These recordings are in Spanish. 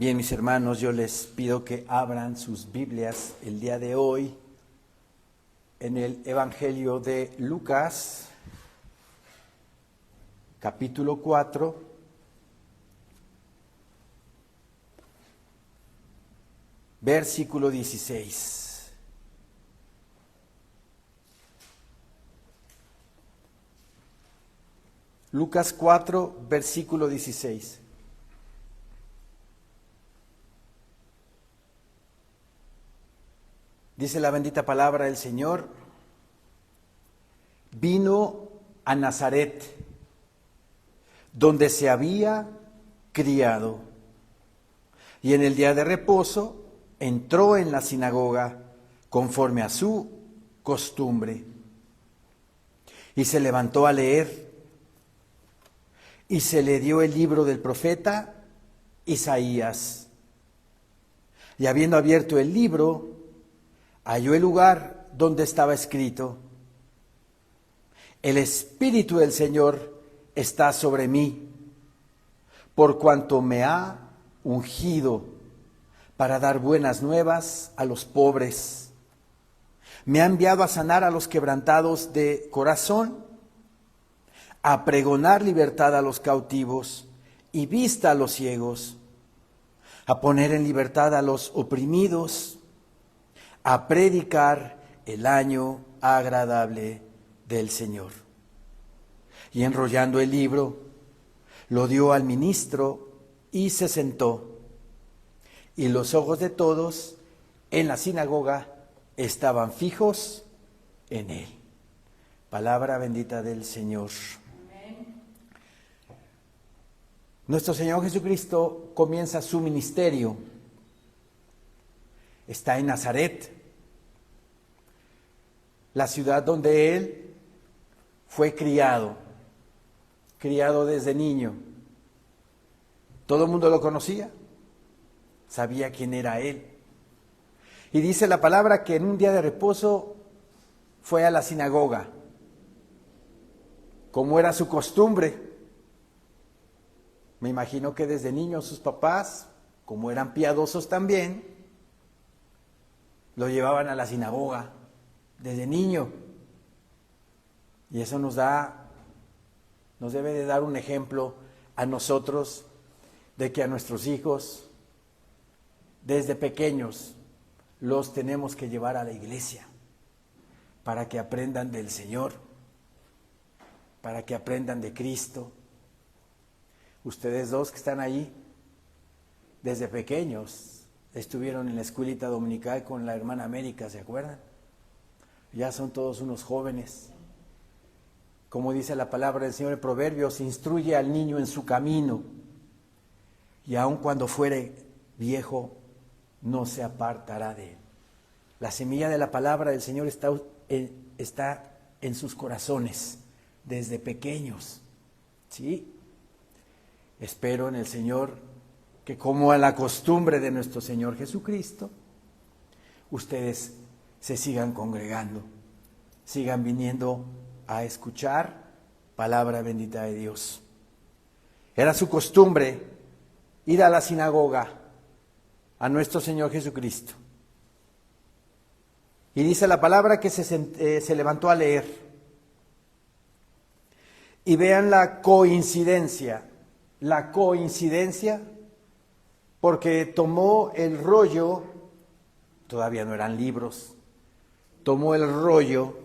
Bien, mis hermanos, yo les pido que abran sus Biblias el día de hoy en el Evangelio de Lucas, capítulo 4, versículo 16. Lucas 4, versículo 16. Dice la bendita palabra del Señor: vino a Nazaret, donde se había criado, y en el día de reposo entró en la sinagoga conforme a su costumbre, y se levantó a leer, y se le dio el libro del profeta Isaías. Y habiendo abierto el libro, halló el lugar donde estaba escrito: el Espíritu del Señor está sobre mí, por cuanto me ha ungido para dar buenas nuevas a los pobres. Me ha enviado a sanar a los quebrantados de corazón, a pregonar libertad a los cautivos y vista a los ciegos, a poner en libertad a los oprimidos, a predicar el año agradable del Señor. Y enrollando el libro, lo dio al ministro y se sentó. Y los ojos de todos en la sinagoga estaban fijos en él. Palabra bendita del Señor. Amén. Nuestro Señor Jesucristo comienza su ministerio. Está en Nazaret, la ciudad donde Él fue criado desde niño. Todo el mundo lo conocía, sabía quién era Él. Y dice la palabra que en un día de reposo fue a la sinagoga, como era su costumbre. Me imagino que desde niño sus papás, como eran piadosos también, lo llevaban a la sinagoga desde niño. Y eso nos debe de dar un ejemplo a nosotros de que a nuestros hijos, desde pequeños, los tenemos que llevar a la iglesia para que aprendan del Señor, para que aprendan de Cristo. Ustedes dos que están ahí, desde pequeños, estuvieron en la escuelita dominical con la hermana América, ¿se acuerdan? Ya son todos unos jóvenes. Como dice la palabra del Señor en Proverbios, instruye al niño en su camino, y aun cuando fuere viejo, no se apartará de él. La semilla de la palabra del Señor está en sus corazones, desde pequeños. ¿Sí? Espero en el Señor que, como a la costumbre de nuestro Señor Jesucristo, ustedes se sigan congregando, sigan viniendo a escuchar palabra bendita de Dios. Era su costumbre ir a la sinagoga a nuestro Señor Jesucristo. Y dice la palabra que se levantó a leer. Y vean la coincidencia, porque tomó el rollo, todavía no eran libros, tomó el rollo,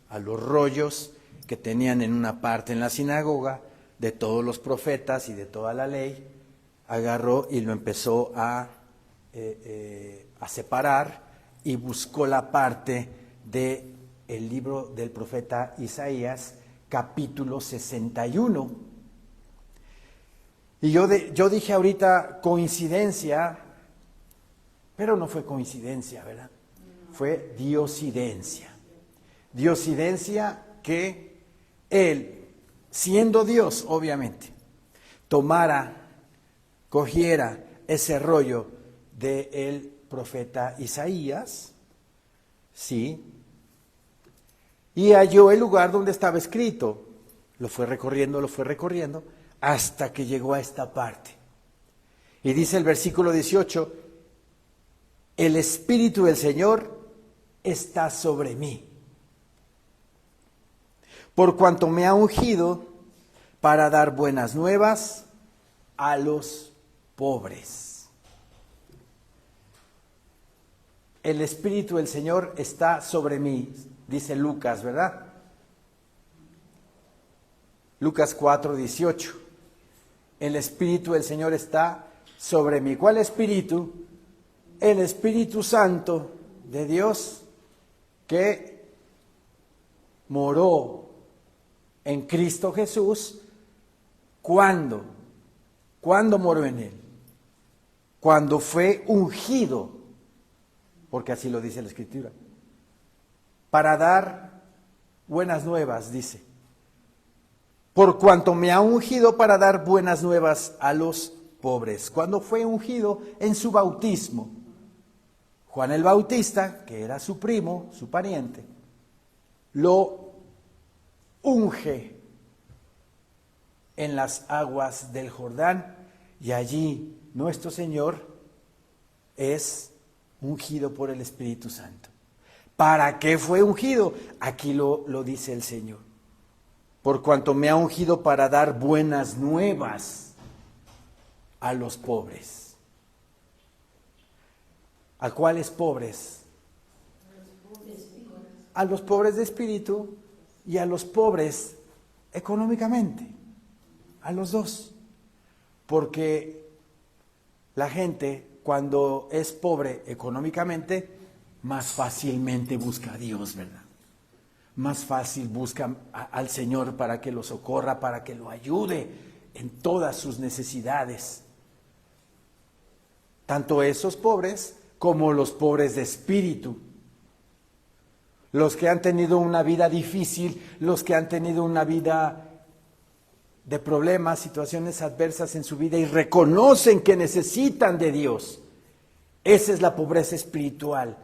a los rollos que tenían en una parte en la sinagoga, de todos los profetas y de toda la ley, agarró y lo empezó a separar, y buscó la parte del libro del profeta Isaías, capítulo 61. Y yo dije ahorita coincidencia, pero no fue coincidencia, ¿verdad? Fue diosidencia. Diosidencia que Él, siendo Dios, obviamente, cogiera ese rollo del profeta Isaías, ¿sí? Y halló el lugar donde estaba escrito. Lo fue recorriendo, hasta que llegó a esta parte. Y dice el versículo 18, el Espíritu del Señor está sobre mí, por cuanto me ha ungido para dar buenas nuevas a los pobres. El Espíritu del Señor está sobre mí, dice Lucas, ¿verdad? Lucas 4:18. El Espíritu del Señor está sobre mí. ¿Cuál Espíritu? El Espíritu Santo de Dios que moró en Cristo Jesús. ¿Cuándo? ¿Cuándo moró en él? Cuando fue ungido, porque así lo dice la Escritura, para dar buenas nuevas, dice. Por cuanto me ha ungido para dar buenas nuevas a los pobres. Cuando fue ungido en su bautismo, Juan el Bautista, que era su primo, su pariente, lo unge en las aguas del Jordán y allí nuestro Señor es ungido por el Espíritu Santo. ¿Para qué fue ungido? Aquí lo dice el Señor. Por cuanto me ha ungido para dar buenas nuevas a los pobres. ¿A cuáles pobres? A los pobres de espíritu y a los pobres económicamente. A los dos. Porque la gente, cuando es pobre económicamente, más fácilmente busca a Dios, ¿verdad? Más fácil busca al Señor para que lo socorra, para que lo ayude en todas sus necesidades. Tanto esos pobres como los pobres de espíritu. Los que han tenido una vida difícil, los que han tenido una vida de problemas, situaciones adversas en su vida y reconocen que necesitan de Dios. Esa es la pobreza espiritual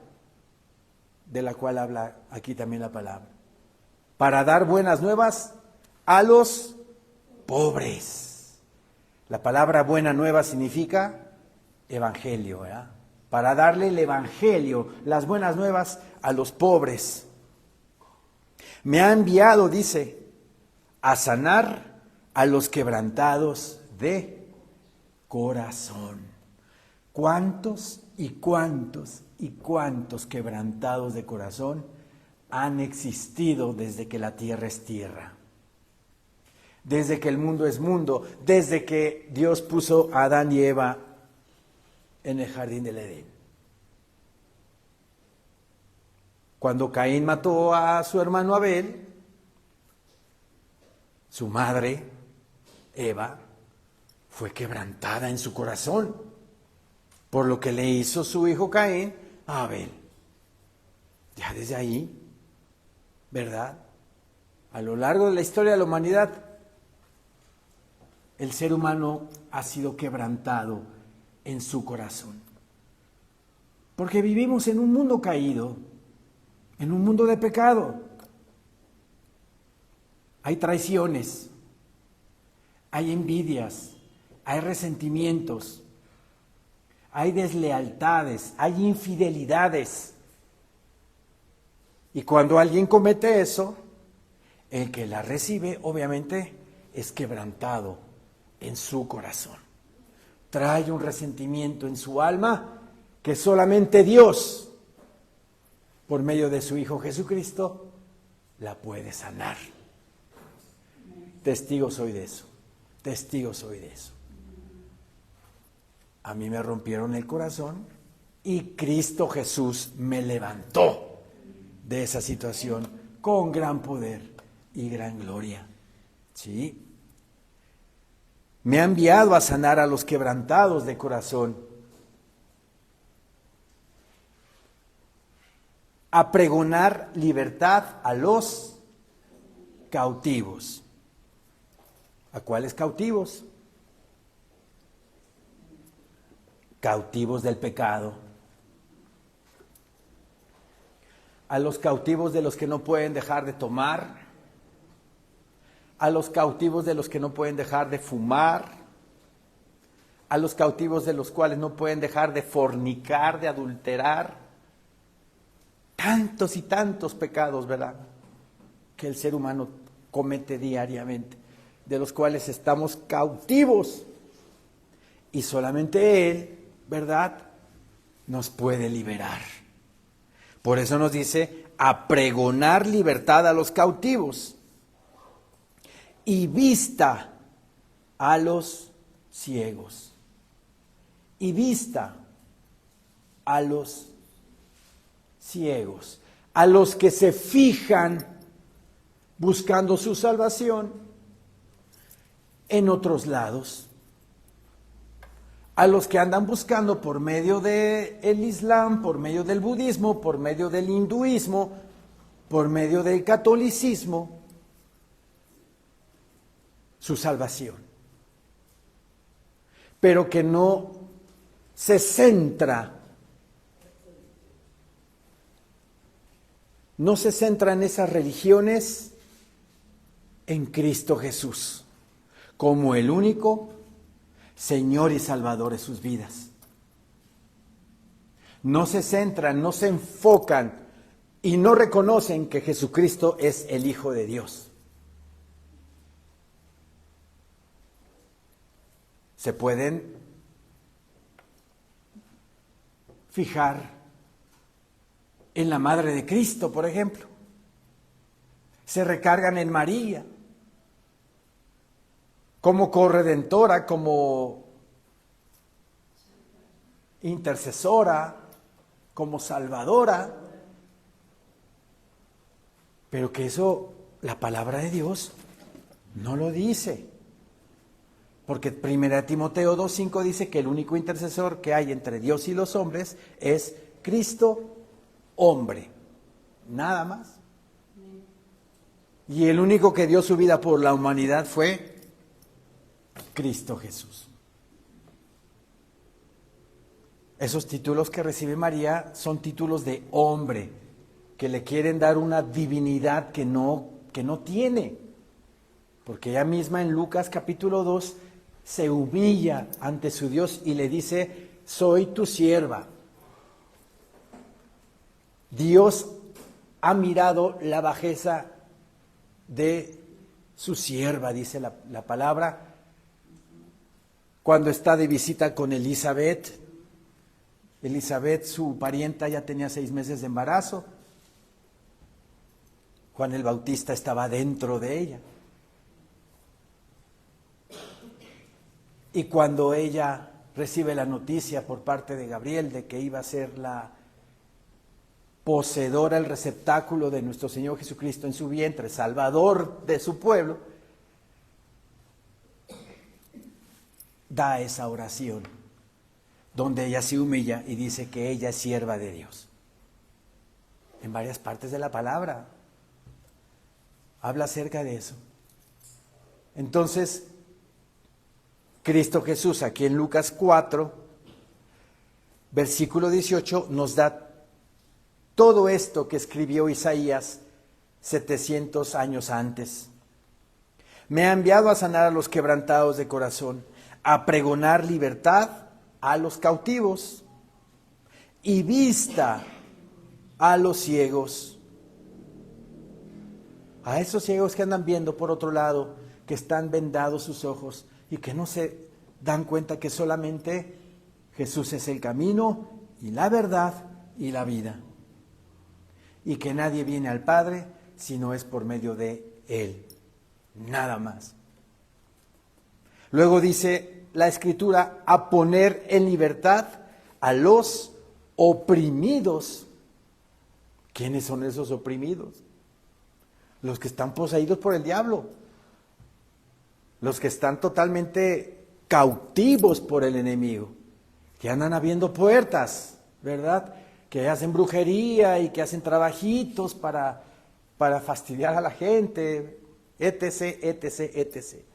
de la cual habla aquí también la palabra. Para dar buenas nuevas a los pobres. La palabra buena nueva significa evangelio, ¿verdad? Para darle el evangelio, las buenas nuevas a los pobres. Me ha enviado, dice, a sanar a los quebrantados de corazón. ¿Cuántos y cuántos y cuántos quebrantados de corazón han existido desde que la tierra es tierra? Desde que el mundo es mundo, desde que Dios puso a Adán y Eva en el jardín del Edén. Cuando Caín mató a su hermano Abel, su madre, Eva, fue quebrantada en su corazón por lo que le hizo su hijo Caín a Abel. Ya desde ahí, ¿verdad? A lo largo de la historia de la humanidad, el ser humano ha sido quebrantado en su corazón. Porque vivimos en un mundo caído, en un mundo de pecado. Hay traiciones, hay envidias, hay resentimientos, hay deslealtades, hay infidelidades. Y cuando alguien comete eso, el que la recibe obviamente es quebrantado en su corazón. Trae un resentimiento en su alma que solamente Dios, por medio de su Hijo Jesucristo, la puede sanar. Testigo soy de eso, testigo soy de eso. A mí me rompieron el corazón y Cristo Jesús me levantó de esa situación con gran poder y gran gloria. ¿Sí? Me ha enviado a sanar a los quebrantados de corazón, a pregonar libertad a los cautivos. ¿A cuáles cautivos? Cautivos del pecado. A los cautivos de los que no pueden dejar de tomar. A los cautivos de los que no pueden dejar de fumar. a los cautivos de los cuales no pueden dejar de fornicar, de adulterar. Tantos y tantos pecados, ¿verdad?, que el ser humano comete diariamente, de los cuales estamos cautivos. Y solamente Él, ¿verdad?, nos puede liberar. Por eso nos dice, a pregonar libertad a los cautivos y vista a los ciegos. Y vista a los ciegos, a los que se fijan buscando su salvación en otros lados, a los que andan buscando por medio del Islam, por medio del budismo, por medio del hinduismo, por medio del catolicismo, su salvación, pero que no se centra en esas religiones, en Cristo Jesús, como el único Señor y Salvador de sus vidas. No se centran, no se enfocan y no reconocen que Jesucristo es el Hijo de Dios. Se pueden fijar en la Madre de Cristo, por ejemplo. Se recargan en María como corredentora, como intercesora, como salvadora. Pero que eso, la palabra de Dios no lo dice. Porque 1 Timoteo 2:5 dice que el único intercesor que hay entre Dios y los hombres es Cristo hombre, nada más. Y el único que dio su vida por la humanidad fue Cristo Jesús. Esos títulos que recibe María son títulos de hombre, que le quieren dar una divinidad que no tiene. Porque ella misma en Lucas capítulo 2 se humilla ante su Dios y le dice, soy tu sierva. Dios ha mirado la bajeza de su sierva, dice la palabra, cuando está de visita con Elizabeth. Elizabeth, su parienta, ya tenía 6 meses de embarazo. Juan el Bautista estaba dentro de ella. Y cuando ella recibe la noticia por parte de Gabriel de que iba a ser la poseedora, el receptáculo de nuestro Señor Jesucristo en su vientre, salvador de su pueblo, da esa oración, donde ella se humilla y dice que ella es sierva de Dios. En varias partes de la palabra habla acerca de eso. Entonces, Cristo Jesús, aquí en Lucas 4, versículo 18, nos da todo esto que escribió Isaías 700 años antes. Me ha enviado a sanar a los quebrantados de corazón, a pregonar libertad a los cautivos y vista a los ciegos. A esos ciegos que andan viendo por otro lado, que están vendados sus ojos y que no se dan cuenta que solamente Jesús es el camino y la verdad y la vida. Y que nadie viene al Padre si no es por medio de Él. Nada más. Luego dice la Escritura, a poner en libertad a los oprimidos. ¿Quiénes son esos oprimidos? Los que están poseídos por el diablo. Los que están totalmente cautivos por el enemigo. Que andan abriendo puertas, ¿verdad? Que hacen brujería y que hacen trabajitos para fastidiar a la gente, etc., etc., etc.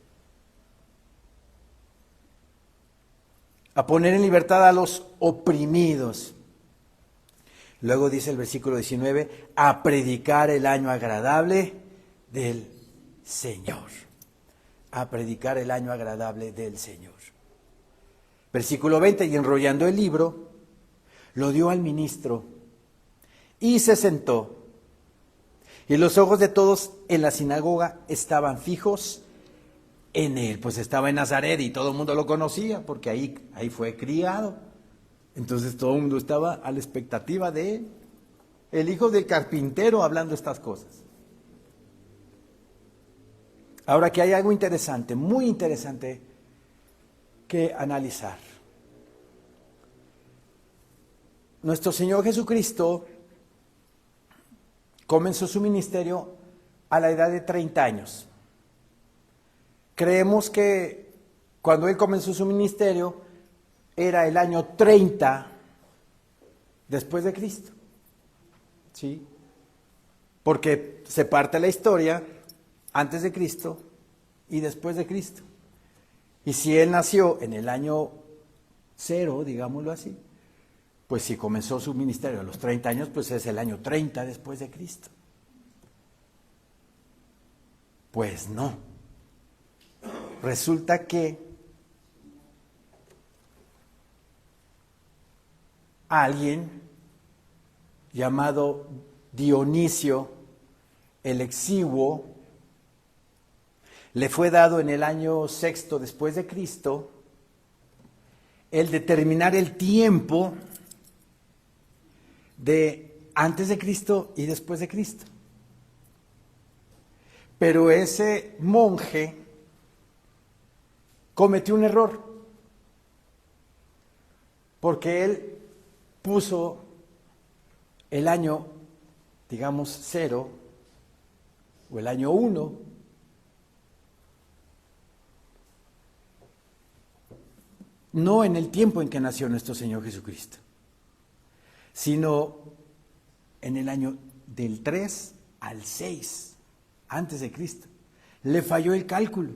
A poner en libertad a los oprimidos. Luego dice el versículo 19, a predicar el año agradable del Señor. A predicar el año agradable del Señor. Versículo 20, y enrollando el libro, lo dio al ministro y se sentó. Y los ojos de todos en la sinagoga estaban fijos en él. Pues estaba en Nazaret y todo el mundo lo conocía porque ahí fue criado. Entonces todo el mundo estaba a la expectativa de él. El hijo del carpintero hablando estas cosas. Ahora que hay algo interesante, muy interesante que analizar. Nuestro Señor Jesucristo comenzó su ministerio a la edad de 30 años. Creemos que cuando Él comenzó su ministerio era el año 30 después de Cristo. ¿Sí? Porque se parte la historia antes de Cristo y después de Cristo. Y si Él nació en el año 0, digámoslo así, pues si comenzó su ministerio a los 30 años, pues es el año 30 después de Cristo. Pues no. Resulta que alguien llamado Dionisio el Exiguo le fue dado en el año 6 después de Cristo el determinar el tiempo de antes de Cristo y después de Cristo. Pero ese monje cometió un error, porque él puso el año, digamos, 0 o el año 1, no en el tiempo en que nació nuestro Señor Jesucristo, sino en el año del 3 al 6, antes de Cristo. Le falló el cálculo.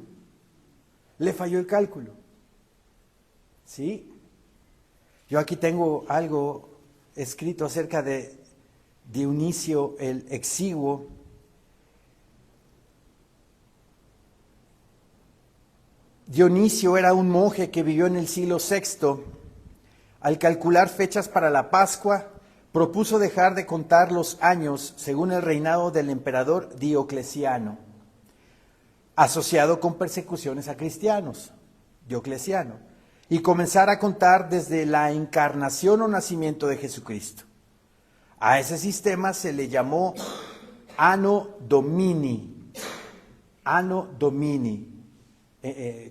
¿Sí? Yo aquí tengo algo escrito acerca de Dionisio el Exiguo. Dionisio era un monje que vivió en el siglo VI. Al calcular fechas para la Pascua, propuso dejar de contar los años según el reinado del emperador Diocleciano, asociado con persecuciones a cristianos, Diocleciano, y comenzar a contar desde la encarnación o nacimiento de Jesucristo. A ese sistema se le llamó Anno Domini,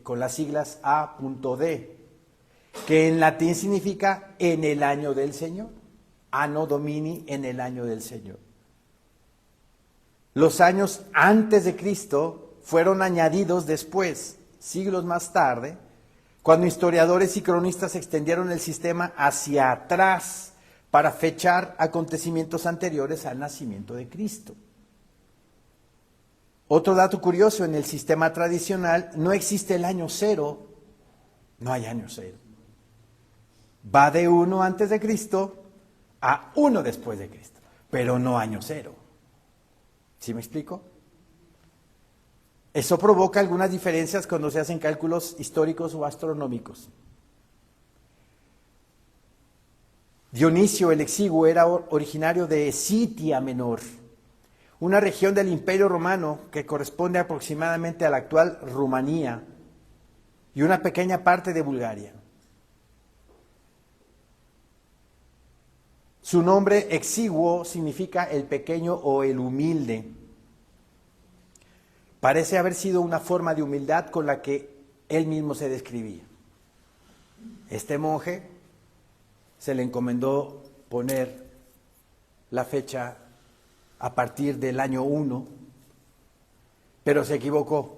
con las siglas A.D, que en latín significa en el año del Señor. Anno Domini, en el año del Señor. Los años antes de Cristo fueron añadidos después, siglos más tarde, cuando historiadores y cronistas extendieron el sistema hacia atrás para fechar acontecimientos anteriores al nacimiento de Cristo. Otro dato curioso, en el sistema tradicional no existe el año 0, no hay año 0. Va de 1 antes de Cristo a 1 después de Cristo, pero no año 0. ¿Sí me explico? Eso provoca algunas diferencias cuando se hacen cálculos históricos o astronómicos. Dionisio el Exiguo era originario de Sitia Menor, una región del Imperio Romano que corresponde aproximadamente a la actual Rumanía y una pequeña parte de Bulgaria. Su nombre Exiguo significa el pequeño o el humilde. Parece haber sido una forma de humildad con la que él mismo se describía. Este monje se le encomendó poner la fecha a partir del año 1, pero se equivocó.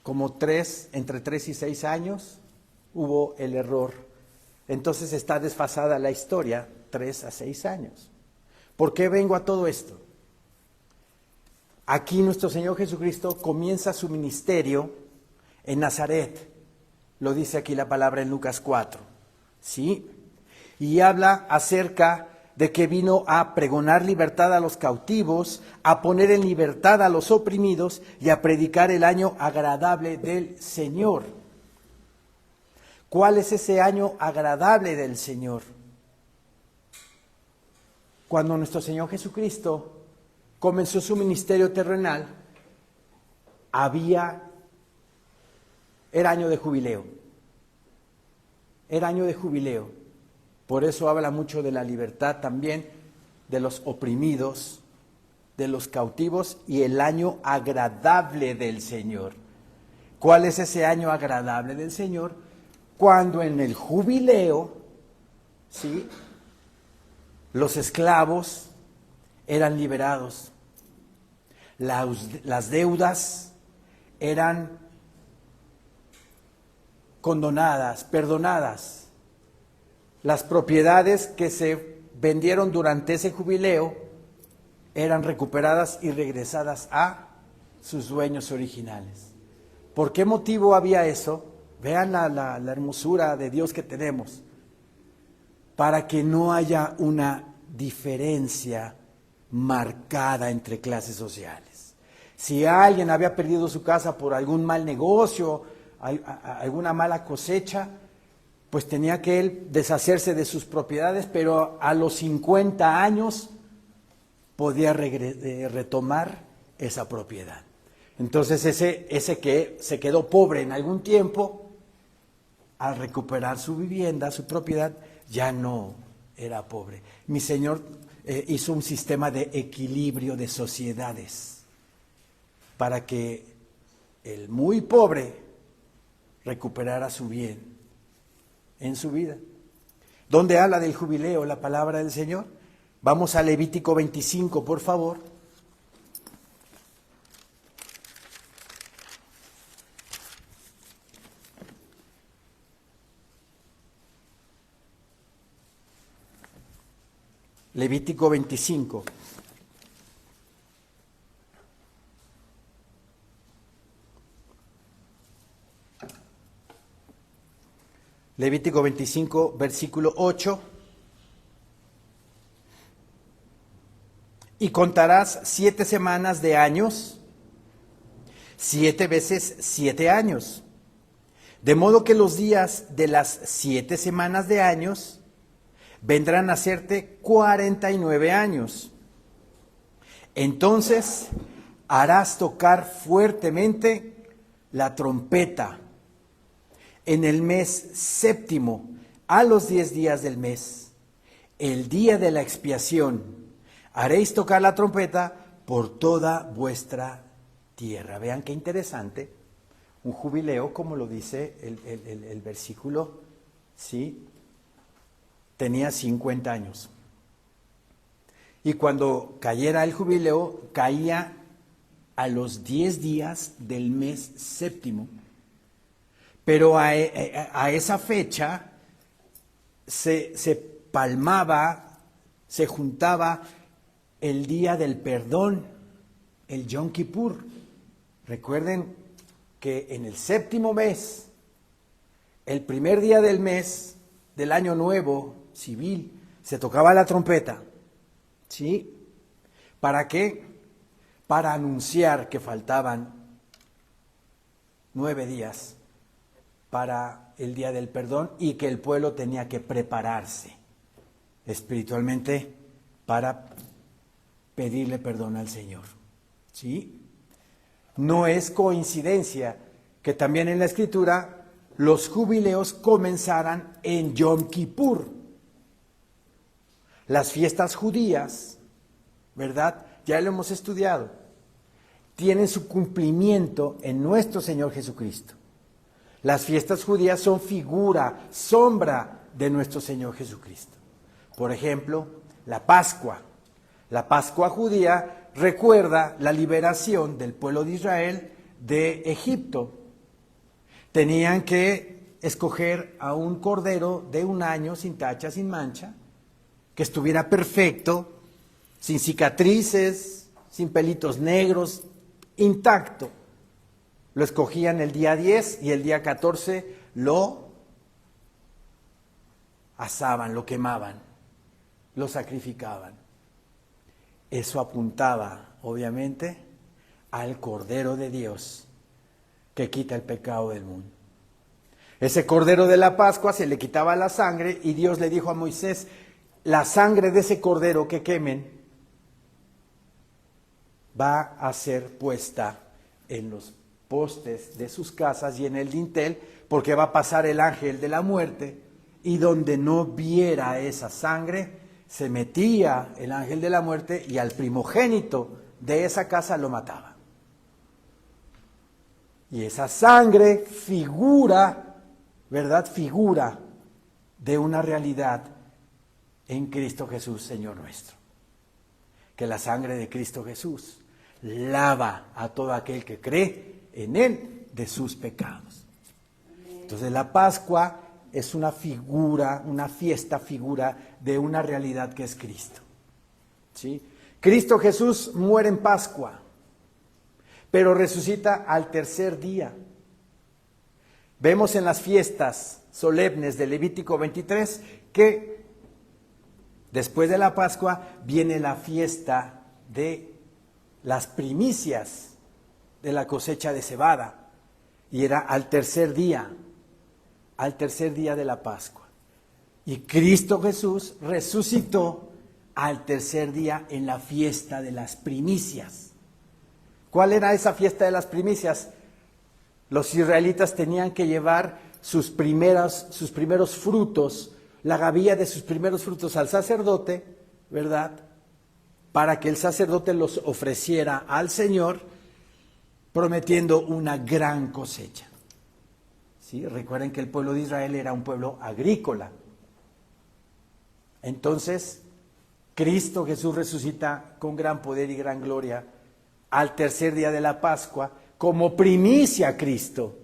Como entre 3 y 6 años hubo el error. Entonces está desfasada la historia, 3 a 6 años. ¿Por qué vengo a todo esto? Aquí nuestro Señor Jesucristo comienza su ministerio en Nazaret. Lo dice aquí la palabra en Lucas 4. ¿Sí? Y habla acerca de que vino a pregonar libertad a los cautivos, a poner en libertad a los oprimidos y a predicar el año agradable del Señor. ¿Cuál es ese año agradable del Señor? Cuando nuestro Señor Jesucristo comenzó su ministerio terrenal, era año de jubileo. Era año de jubileo. Por eso habla mucho de la libertad también, de los oprimidos, de los cautivos y el año agradable del Señor. ¿Cuál es ese año agradable del Señor? Cuando en el jubileo, ¿sí?, los esclavos eran liberados, las deudas eran condonadas, perdonadas, las propiedades que se vendieron durante ese jubileo eran recuperadas y regresadas a sus dueños originales. ¿Por qué motivo había eso? Vean la hermosura de Dios que tenemos. Para que no haya una diferencia marcada entre clases sociales. Si alguien había perdido su casa por algún mal negocio, alguna mala cosecha, pues tenía que él deshacerse de sus propiedades, pero a los 50 años podía retomar esa propiedad. Entonces ese que se quedó pobre en algún tiempo, al recuperar su vivienda, su propiedad, ya no era pobre. Mi Señor hizo un sistema de equilibrio de sociedades para que el muy pobre recuperara su bien en su vida. ¿Dónde habla del jubileo la palabra del Señor? Vamos a Levítico 25, por favor. Levítico 25. Levítico 25, versículo 8. Y contarás 7 semanas de años, 7 veces 7 años. De modo que los días de las 7 semanas de años vendrán a hacerte 49 años. Entonces harás tocar fuertemente la trompeta en el mes séptimo, a los 10 días del mes, el día de la expiación. Haréis tocar la trompeta por toda vuestra tierra. Vean qué interesante. Un jubileo, como lo dice el versículo, ¿sí? Tenía 50 años. Y cuando cayera el jubileo, caía a los 10 días del mes séptimo. Pero a esa fecha se palmaba, se juntaba el día del perdón, el Yom Kippur. Recuerden que en el séptimo mes, el primer día del mes del año nuevo civil, se tocaba la trompeta. ¿Sí? ¿Para qué? Para anunciar que faltaban 9 días para el día del perdón y que el pueblo tenía que prepararse espiritualmente para pedirle perdón al Señor. ¿Sí? No es coincidencia que también en la Escritura los jubileos comenzaran en Yom Kippur. Las fiestas judías, ¿verdad? Ya lo hemos estudiado. Tienen su cumplimiento en nuestro Señor Jesucristo. Las fiestas judías son figura, sombra de nuestro Señor Jesucristo. Por ejemplo, la Pascua. La Pascua judía recuerda la liberación del pueblo de Israel de Egipto. Tenían que escoger a un cordero de 1 año, sin tacha, sin mancha, que estuviera perfecto, sin cicatrices, sin pelitos negros, intacto. Lo escogían el día 10 y el día 14 lo asaban, lo quemaban, lo sacrificaban. Eso apuntaba, obviamente, al Cordero de Dios que quita el pecado del mundo. Ese cordero de la Pascua se le quitaba la sangre y Dios le dijo a Moisés, la sangre de ese cordero que quemen va a ser puesta en los postes de sus casas y en el dintel, porque va a pasar el ángel de la muerte, y donde no viera esa sangre, se metía el ángel de la muerte y al primogénito de esa casa lo mataba. Y esa sangre figura, ¿verdad? Figura de una realidad en Cristo Jesús, Señor nuestro. Que la sangre de Cristo Jesús lava a todo aquel que cree en Él de sus pecados. Entonces la Pascua es una figura, una fiesta figura de una realidad que es Cristo. ¿Sí? Cristo Jesús muere en Pascua, pero resucita al tercer día. Vemos en las fiestas solemnes de Levítico 23 que después de la Pascua viene la fiesta de las primicias de la cosecha de cebada, y era al tercer día de la Pascua. Y Cristo Jesús resucitó al tercer día en la fiesta de las primicias. ¿Cuál era esa fiesta de las primicias? Los israelitas tenían que llevar sus primeros frutos, la gavilla de sus primeros frutos al sacerdote, ¿verdad? Para que el sacerdote los ofreciera al Señor, prometiendo una gran cosecha. ¿Sí? Recuerden que el pueblo de Israel era un pueblo agrícola. Entonces, Cristo Jesús resucita con gran poder y gran gloria al tercer día de la Pascua, como primicia a Cristo,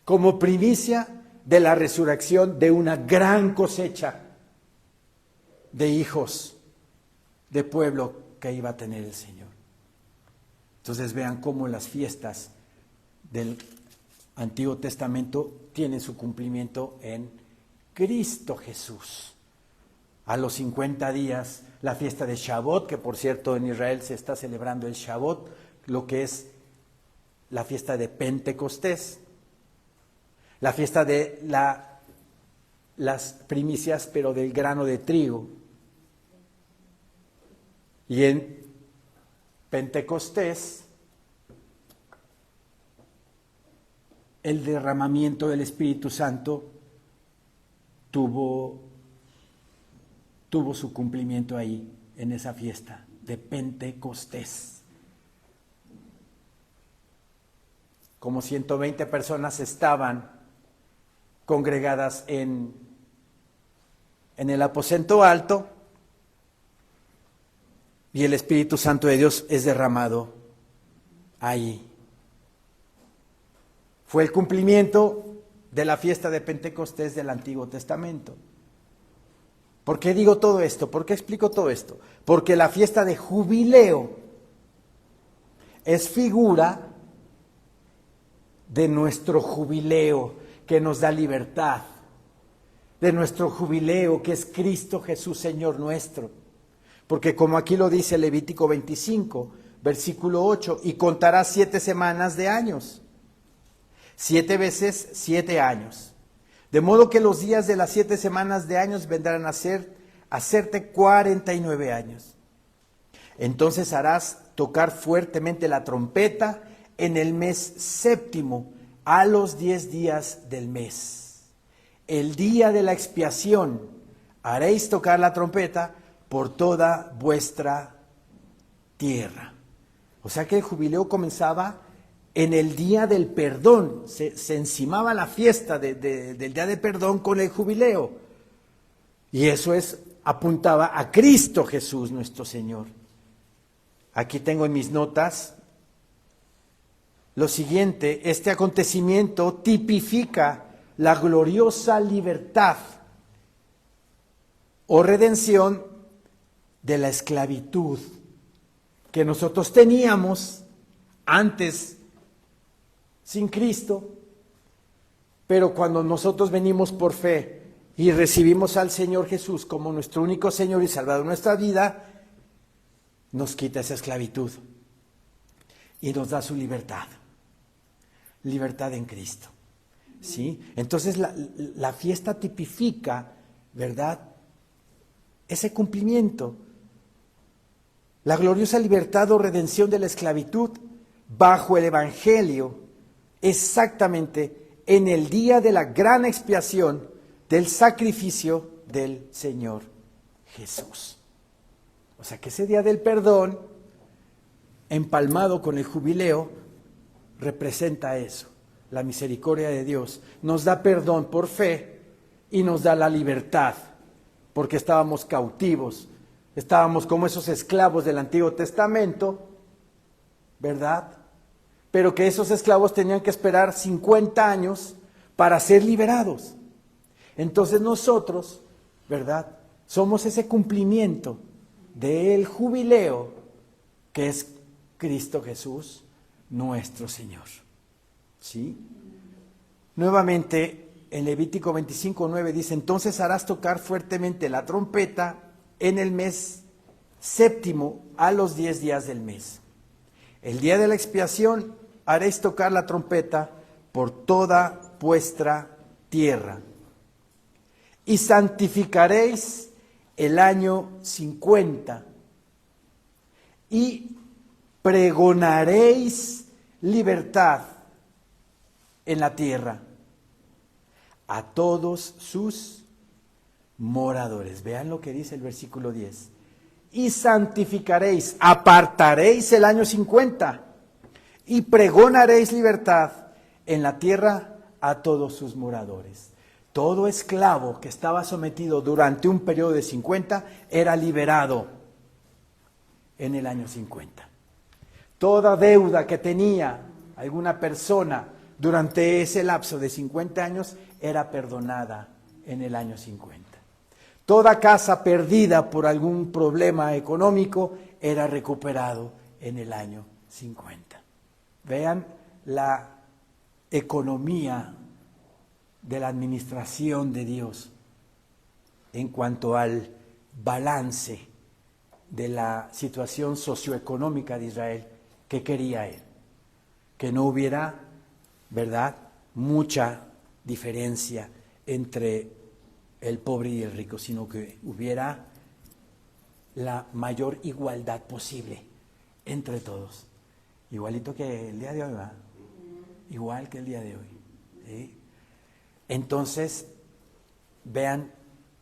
como primicia de la resurrección de una gran cosecha de hijos, de pueblo que iba a tener el Señor. Entonces vean cómo las fiestas del Antiguo Testamento tienen su cumplimiento en Cristo Jesús. A los 50 días, la fiesta de Shavuot, que por cierto en Israel se está celebrando el Shavuot, lo que es la fiesta de Pentecostés, la fiesta de las primicias, pero del grano de trigo. Y en Pentecostés, el derramamiento del Espíritu Santo tuvo su cumplimiento ahí, en esa fiesta de Pentecostés. Como 120 personas estaban congregadas en el aposento alto, y el Espíritu Santo de Dios es derramado ahí. Fue el cumplimiento de la fiesta de Pentecostés del Antiguo Testamento. ¿Por qué digo todo esto? ¿Por qué explico todo esto? Porque la fiesta de jubileo es figura de nuestro jubileo que nos da libertad, de nuestro jubileo que es Cristo Jesús, Señor nuestro. Porque como aquí lo dice Levítico 25, versículo 8, y contarás 7 semanas de años, 7 veces 7 años. De modo que los días de las 7 semanas de años vendrán a hacerte 49 años. Entonces harás tocar fuertemente la trompeta en el mes séptimo, a los 10 días del mes. El día de la expiación haréis tocar la trompeta por toda vuestra tierra. O sea que el jubileo comenzaba en el día del perdón, se encimaba la fiesta del día de perdón con el jubileo. Y eso apuntaba a Cristo Jesús nuestro Señor. Aquí tengo en mis notas lo siguiente: este acontecimiento tipifica la gloriosa libertad o redención de la esclavitud que nosotros teníamos antes sin Cristo, pero cuando nosotros venimos por fe y recibimos al Señor Jesús como nuestro único Señor y Salvador de nuestra vida, nos quita esa esclavitud y nos da su libertad, libertad en Cristo. ¿sí? Entonces la fiesta tipifica, ¿verdad?, ese cumplimiento. La gloriosa libertad o redención de la esclavitud bajo el Evangelio, exactamente en el día de la gran expiación del sacrificio del Señor Jesús. O sea que ese día del perdón, empalmado con el jubileo, representa eso, la misericordia de Dios. Nos da perdón por fe y nos da la libertad, porque estábamos cautivos, estábamos como esos esclavos del Antiguo Testamento, ¿verdad? Pero que esos esclavos tenían que esperar 50 años para ser liberados. Entonces nosotros, ¿verdad?, somos ese cumplimiento del jubileo que es Cristo Jesús, nuestro Señor. ¿Sí? Nuevamente, en Levítico 25:9 dice: entonces harás tocar fuertemente la trompeta en el mes séptimo a los 10 días del mes. El día de la expiación haréis tocar la trompeta por toda vuestra tierra. Y santificaréis el año 50 y pregonaréis libertad en la tierra a todos sus moradores. Vean lo que dice el versículo 10. Y santificaréis, apartaréis el año 50 y pregonaréis libertad en la tierra a todos sus moradores. Todo esclavo que estaba sometido durante un periodo de 50 era liberado en el año 50. Toda deuda que tenía alguna persona durante ese lapso de 50 años era perdonada en el año 50. Toda casa perdida por algún problema económico era recuperado en el año 50. Vean la economía de la administración de Dios en cuanto al balance de la situación socioeconómica de Israel que quería él. Que no hubiera, ¿verdad?, mucha diferencia entre el pobre y el rico, sino que hubiera la mayor igualdad posible entre todos. Igualito que el día de hoy, ¿va? Igual que el día de hoy. ¿Sí? Entonces, vean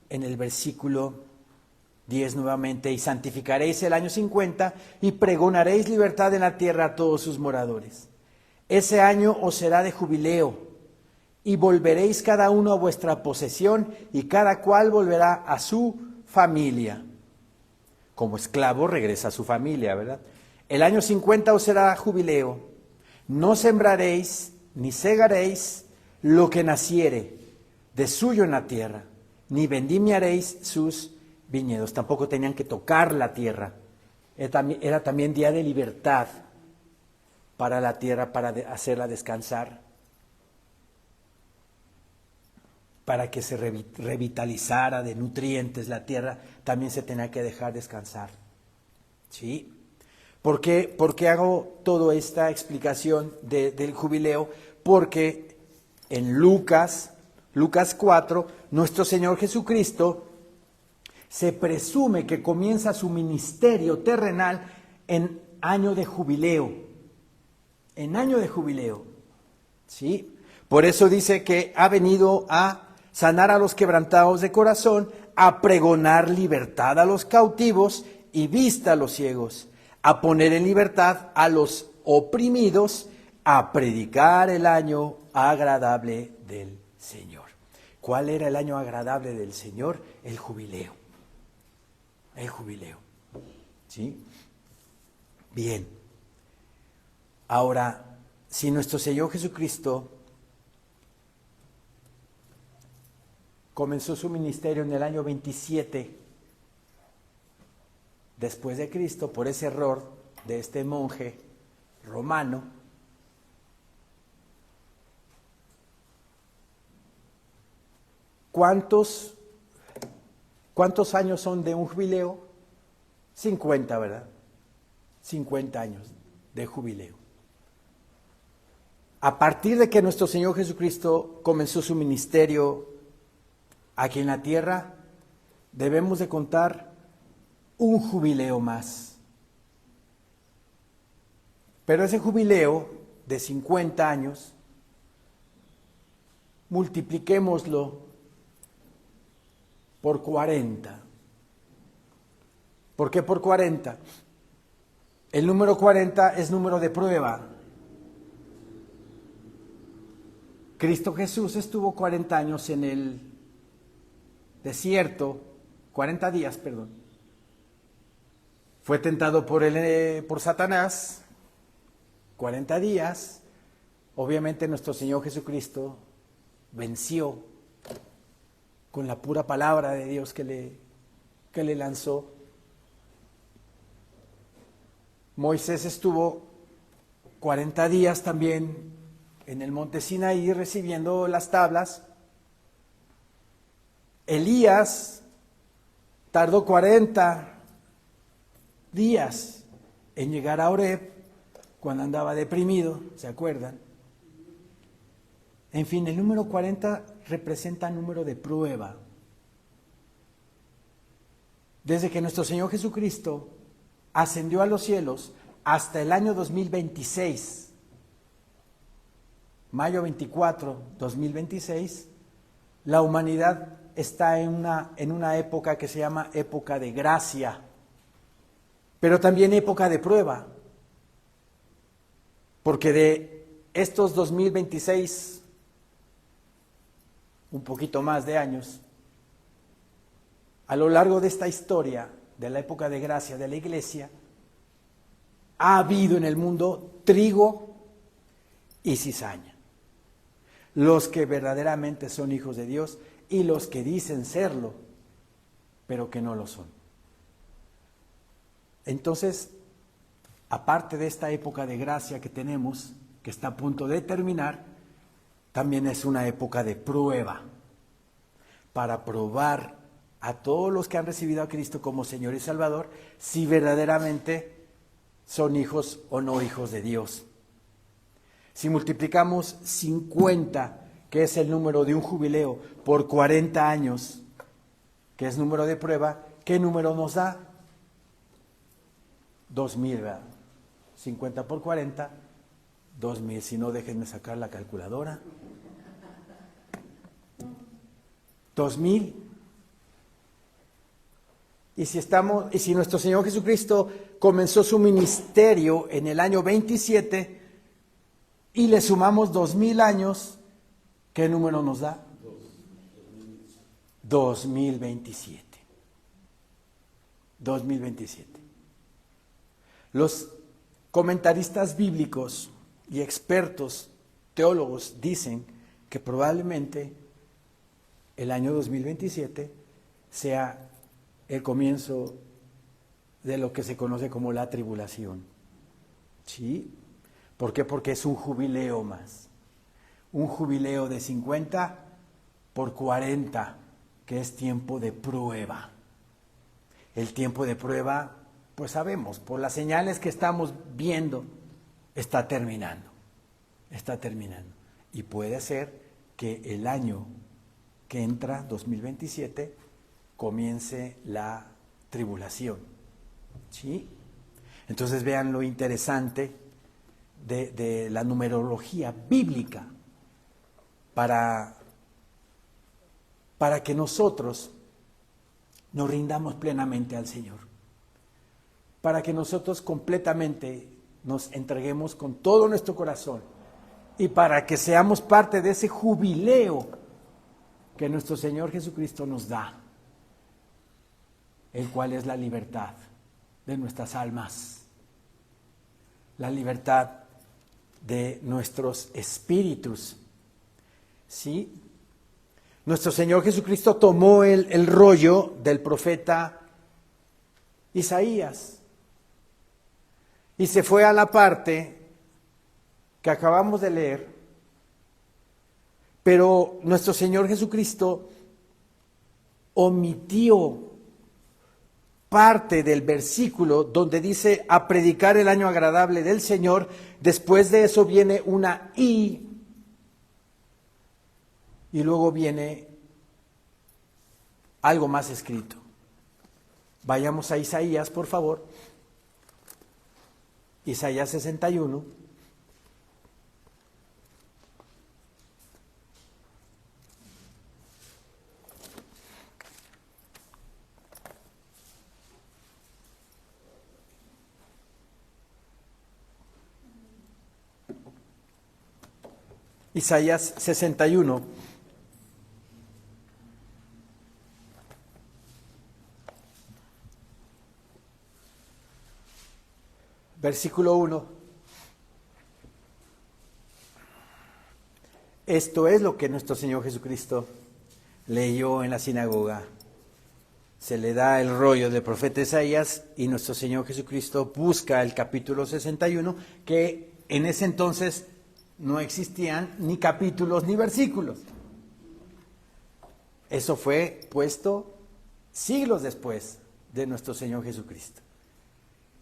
en el versículo 10 nuevamente: y santificaréis el año 50 y pregonaréis libertad en la tierra a todos sus moradores. Ese año os será de jubileo y volveréis cada uno a vuestra posesión y cada cual volverá a su familia. Como esclavo regresa a su familia, ¿verdad? El año 50 os será jubileo. No sembraréis ni segaréis lo que naciere de suyo en la tierra, ni vendimiaréis sus viñedos. Tampoco tenían que tocar la tierra. Era también día de libertad para la tierra, para hacerla descansar, para que se revitalizara de nutrientes la tierra, también se tenía que dejar descansar. ¿Sí? ¿Por qué hago toda esta explicación del jubileo? Porque en Lucas 4, nuestro Señor Jesucristo se presume que comienza su ministerio terrenal en año de jubileo. En año de jubileo. ¿Sí? Por eso dice que ha venido a sanar a los quebrantados de corazón, a pregonar libertad a los cautivos y vista a los ciegos, a poner en libertad a los oprimidos, a predicar el año agradable del Señor. ¿Cuál era el año agradable del Señor? El jubileo. El jubileo. ¿Sí? Bien. Ahora, si nuestro Señor Jesucristo comenzó su ministerio en el año 27 después de Cristo por ese error de este monje romano, ¿cuántos años son de un jubileo? 50, ¿verdad? 50 años de jubileo. a partir de que nuestro Señor Jesucristo comenzó su ministerio aquí en la tierra, debemos de contar un jubileo más. Pero ese jubileo de 50 años, multipliquémoslo por 40. ¿Por qué por 40? El número 40 es número de prueba. Cristo Jesús estuvo 40 años en el desierto, 40 días, perdón. Fue tentado por Satanás, 40 días. Obviamente nuestro Señor Jesucristo venció con la pura palabra de Dios que le lanzó. Moisés estuvo 40 días también en el monte Sinaí recibiendo las tablas. Elías tardó 40 días en llegar a Horeb cuando andaba deprimido, ¿se acuerdan? En fin, el número 40 representa número de prueba. Desde que nuestro Señor Jesucristo ascendió a los cielos hasta el año 2026, mayo 24, 2026, la humanidad está en una época que se llama época de gracia, pero también época de prueba, porque de estos 2026, un poquito más de años, a lo largo de esta historia de la época de gracia de la iglesia, ha habido en el mundo trigo y cizaña. Los que verdaderamente son hijos de Dios y los que dicen serlo, pero que no lo son. Entonces, aparte de esta época de gracia que tenemos, que está a punto de terminar, también es una época de prueba, para probar a todos los que han recibido a Cristo como Señor y Salvador, si verdaderamente son hijos o no hijos de Dios. Si multiplicamos 50, que es el número de un jubileo, por 40 años, que es número de prueba, ¿qué número nos da? 2000, ¿verdad? 50 por 40, 2000. Si no, déjenme sacar la calculadora. 2000. Y si nuestro Señor Jesucristo comenzó su ministerio en el año 27 y le sumamos 2000 años, ¿qué número nos da? 2027. 2027. Los comentaristas bíblicos y expertos teólogos dicen que probablemente el año 2027 sea el comienzo de lo que se conoce como la tribulación. ¿Sí? ¿Por qué? Porque es un jubileo más. Un jubileo de 50 por 40, que es tiempo de prueba. El tiempo de prueba, pues sabemos, por las señales que estamos viendo, está terminando. Está terminando. Y puede ser que el año que entra, 2027, comience la tribulación. ¿Sí? Entonces vean lo interesante de la numerología bíblica para que nosotros nos rindamos plenamente al Señor, para que nosotros completamente nos entreguemos con todo nuestro corazón y para que seamos parte de ese jubileo que nuestro Señor Jesucristo nos da, el cual es la libertad de nuestras almas, la libertad de nuestros espíritus. ¿Sí? Nuestro Señor Jesucristo tomó el rollo del profeta Isaías y se fue a la parte que acabamos de leer, pero nuestro Señor Jesucristo omitió parte del versículo donde dice a predicar el año agradable del Señor, después de eso viene una y luego viene algo más escrito. Vayamos a Isaías, por favor. Isaías 61. Isaías 61. Versículo 1. Esto es lo que nuestro Señor Jesucristo leyó en la sinagoga. Se le da el rollo del profeta Isaías y nuestro Señor Jesucristo busca el capítulo 61, que en ese entonces no existían ni capítulos ni versículos. Eso fue puesto siglos después de nuestro Señor Jesucristo.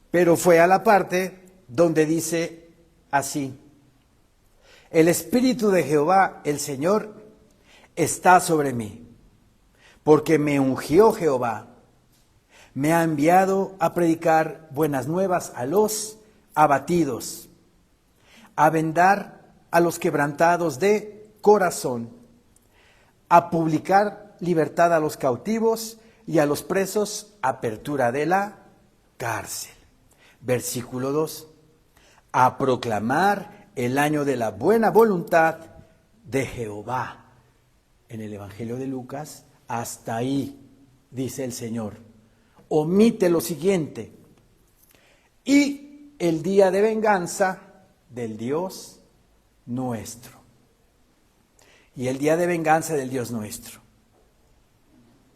Pero fue a la parte donde dice así: el Espíritu de Jehová, el Señor, está sobre mí, porque me ungió Jehová, me ha enviado a predicar buenas nuevas a los abatidos, a vendar a los quebrantados de corazón, a publicar libertad a los cautivos y a los presos, apertura de la cárcel. Versículo 2, a proclamar el año de la buena voluntad de Jehová. En el Evangelio de Lucas, hasta ahí, dice el Señor. Omite lo siguiente: y el día de venganza del Dios nuestro. Y el día de venganza del Dios nuestro,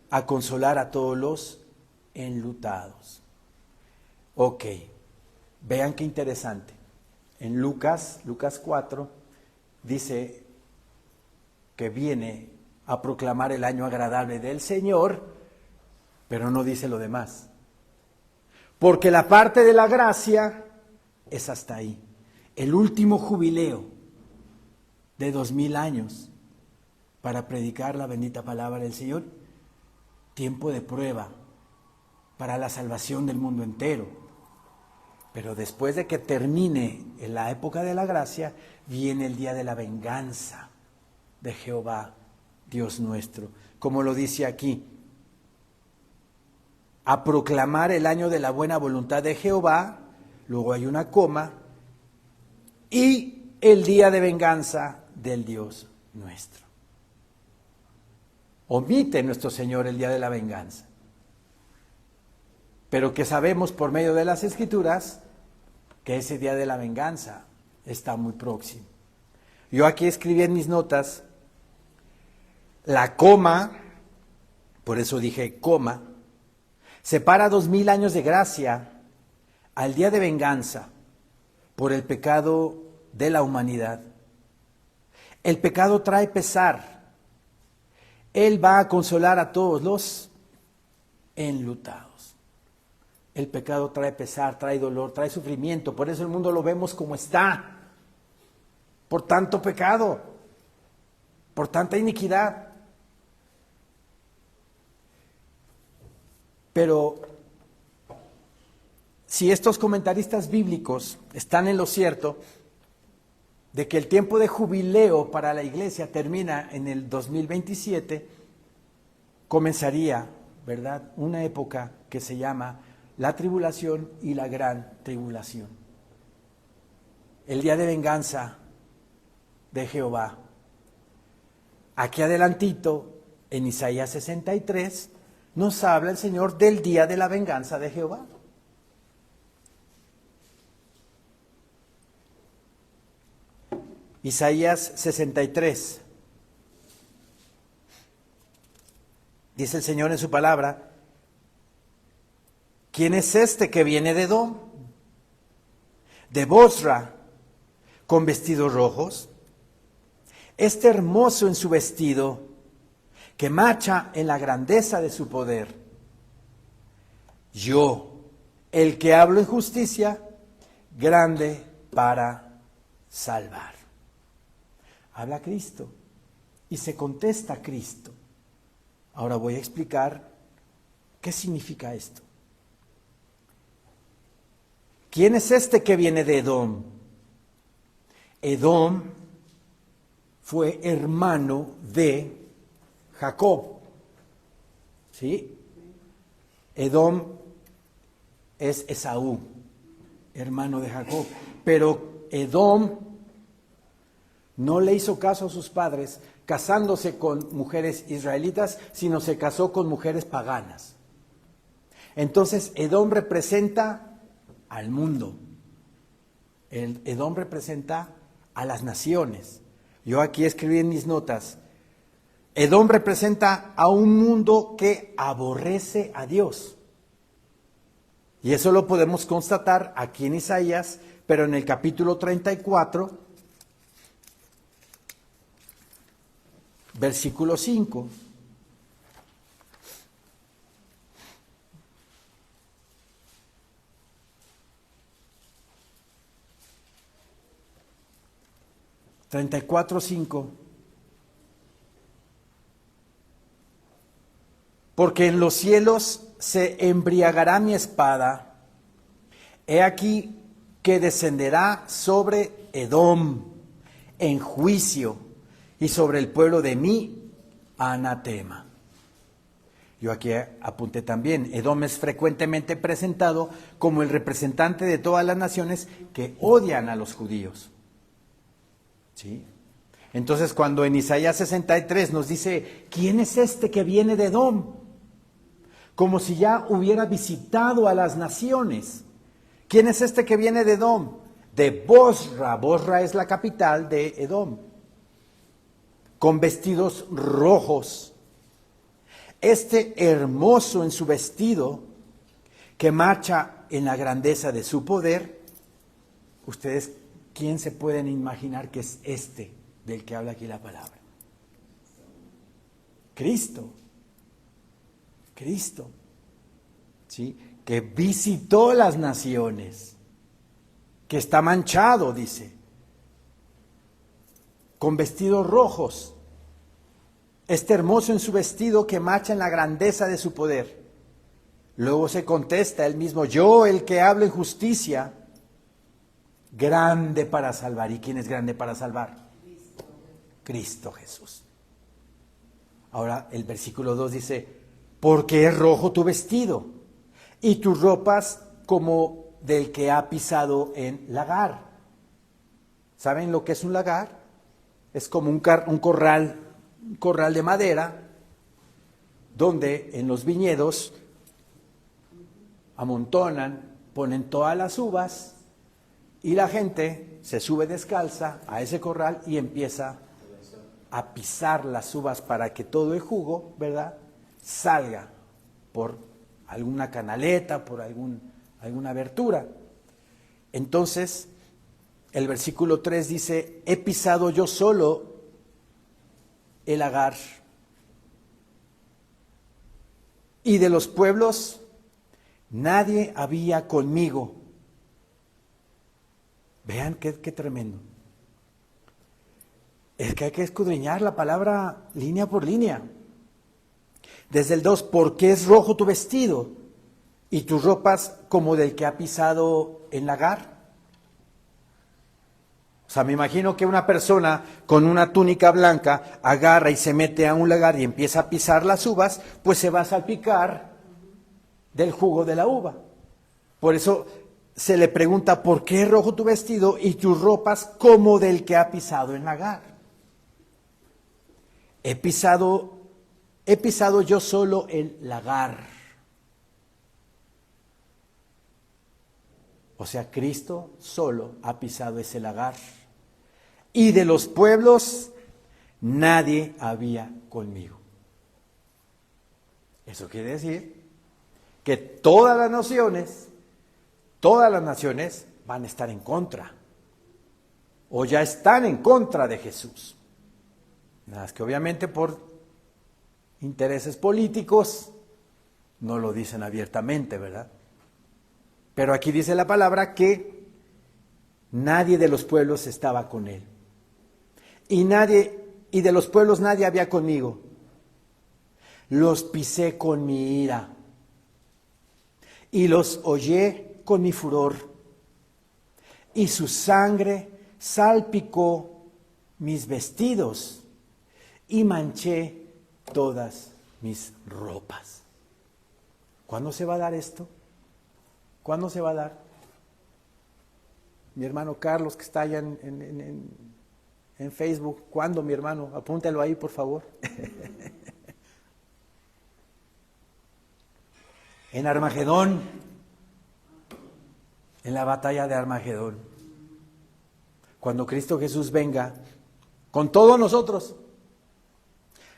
a consolar a todos los enlutados. Ok, vean qué interesante. En Lucas 4, dice que viene a proclamar el año agradable del Señor, pero no dice lo demás. Porque la parte de la gracia es hasta ahí. El último jubileo de 2000 años para predicar la bendita palabra del Señor. Tiempo de prueba para la salvación del mundo entero. Pero después de que termine la época de la gracia, viene el día de la venganza de Jehová, Dios nuestro. Como lo dice aquí, a proclamar el año de la buena voluntad de Jehová, luego hay una coma, y el día de venganza del Dios nuestro. Omite nuestro Señor el día de la venganza, pero que sabemos por medio de las Escrituras que ese día de la venganza está muy próximo. Yo aquí escribí en mis notas la coma, por eso dije coma, separa 2000 años de gracia al día de venganza por el pecado de la humanidad. El pecado trae pesar. Él va a consolar a todos los enlutados. El pecado trae pesar, trae dolor, trae sufrimiento. Por eso el mundo lo vemos como está. Por tanto pecado, por tanta iniquidad. Pero si estos comentaristas bíblicos están en lo cierto de que el tiempo de jubileo para la iglesia termina en el 2027, comenzaría, ¿verdad?, una época que se llama la tribulación y la gran tribulación. El día de venganza de Jehová. Aquí adelantito, en Isaías 63, nos habla el Señor del día de la venganza de Jehová. Isaías 63. Dice el Señor en su palabra: ¿quién es este que viene de Edom, de Bosra, con vestidos rojos? Este hermoso en su vestido, que marcha en la grandeza de su poder. yo, el que hablo en justicia, grande para salvar. Habla Cristo y se contesta a Cristo. Ahora voy a explicar qué significa esto. ¿Quién es este que viene de Edom? Edom fue hermano de Jacob. ¿Sí? Edom es Esaú, hermano de Jacob. Pero Edom no le hizo caso a sus padres casándose con mujeres israelitas, sino se casó con mujeres paganas. Entonces Edom representa al mundo. Edom representa a las naciones. Yo aquí escribí en mis notas, Edom representa a un mundo que aborrece a Dios. Y eso lo podemos constatar aquí en Isaías, pero en el capítulo 34, versículo 5. (34:5) Porque en los cielos se embriagará mi espada, he aquí que descenderá sobre Edom en juicio y sobre el pueblo de mi anatema. Yo aquí apunté también, Edom es frecuentemente presentado como el representante de todas las naciones que odian a los judíos. ¿Sí? Entonces cuando en Isaías 63 nos dice, ¿quién es este que viene de Edom? Como si ya hubiera visitado a las naciones. ¿Quién es este que viene de Edom? De Bosra. Bosra es la capital de Edom. Con vestidos rojos. Este hermoso en su vestido, que marcha en la grandeza de su poder. Ustedes, ¿quién se pueden imaginar que es este del que habla aquí la palabra? Cristo. Cristo, ¿sí? Que visitó las naciones, que está manchado, dice, con vestidos rojos, este hermoso en su vestido que marcha en la grandeza de su poder. Luego se contesta él mismo, yo el que hablo en justicia, grande para salvar. ¿Y quién es grande para salvar? Cristo Jesús. Ahora el versículo 2 dice, porque es rojo tu vestido y tus ropas como del que ha pisado en lagar. ¿Saben lo que es un lagar? Es como un corral de madera donde en los viñedos amontonan, ponen todas las uvas y la gente se sube descalza a ese corral y empieza a pisar las uvas para que todo el jugo, ¿verdad?, salga por alguna canaleta, por alguna abertura. Entonces, el versículo 3 dice, he pisado yo solo el lagar, y de los pueblos nadie había conmigo. Vean qué tremendo. Es que hay que escudriñar la palabra línea por línea. Desde el 2, porque es rojo tu vestido y tus ropas como del que ha pisado el lagar. O sea, me imagino que una persona con una túnica blanca agarra y se mete a un lagar y empieza a pisar las uvas, pues se va a salpicar del jugo de la uva. Por eso se le pregunta, ¿por qué es rojo tu vestido y tus ropas como del que ha pisado el lagar? He pisado yo solo el lagar. O sea, Cristo solo ha pisado ese lagar. Y de los pueblos nadie había conmigo. Eso quiere decir que todas las naciones van a estar en contra. O ya están en contra de Jesús. Nada más que obviamente por intereses políticos no lo dicen abiertamente, ¿verdad? Pero aquí dice la palabra que nadie de los pueblos estaba con él. Y de los pueblos nadie había conmigo. Los pisé con mi ira y los hollé con mi furor. Y su sangre salpicó mis vestidos y manché todas mis ropas. ¿Cuándo se va a dar esto? ¿Cuándo se va a dar? Mi hermano Carlos, que está allá en Facebook, ¿cuándo, mi hermano? Apúntalo ahí, por favor. En Armagedón, en la batalla de Armagedón, cuando Cristo Jesús venga con todos nosotros.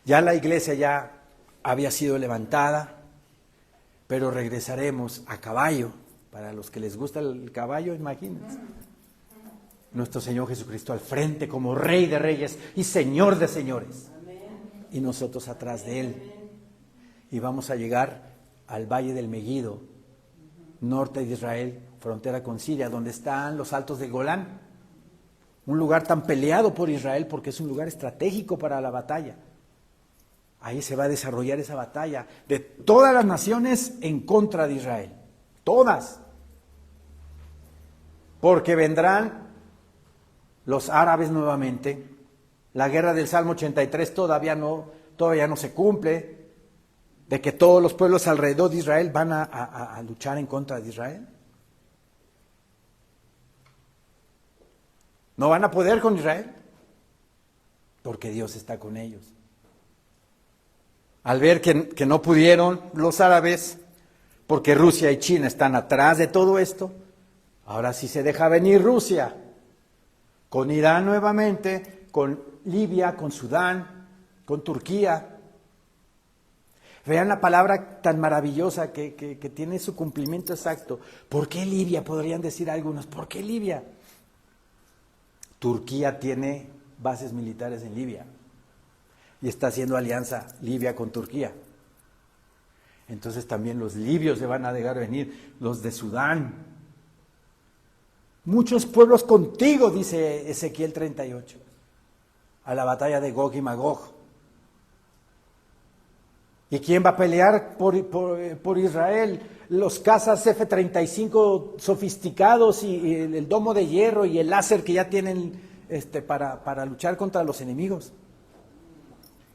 Ya la iglesia ya había sido levantada, pero regresaremos a caballo. Para los que les gusta el caballo, imagínense. Nuestro Señor Jesucristo al frente como Rey de Reyes y Señor de Señores. Y nosotros atrás de Él. Y vamos a llegar al Valle del Meguido, norte de Israel, frontera con Siria, donde están los altos del Golán. Un lugar tan peleado por Israel porque es un lugar estratégico para la batalla. Ahí se va a desarrollar esa batalla de todas las naciones en contra de Israel. Todas. Porque vendrán los árabes nuevamente. La guerra del Salmo 83 todavía no se cumple. De que todos los pueblos alrededor de Israel van a luchar en contra de Israel. No van a poder con Israel. Porque Dios está con ellos. Al ver que no pudieron los árabes, porque Rusia y China están atrás de todo esto, ahora sí se deja venir Rusia, con Irán nuevamente, con Libia, con Sudán, con Turquía. Vean la palabra tan maravillosa que tiene su cumplimiento exacto. ¿Por qué Libia? Podrían decir algunos. ¿Por qué Libia? Turquía tiene bases militares en Libia. Y está haciendo alianza Libia con Turquía. Entonces también los libios se van a dejar venir, los de Sudán. Muchos pueblos contigo, dice Ezequiel 38, a la batalla de Gog y Magog. ¿Y quién va a pelear por Israel? Los cazas F-35 sofisticados y el domo de hierro y el láser que ya tienen para luchar contra los enemigos.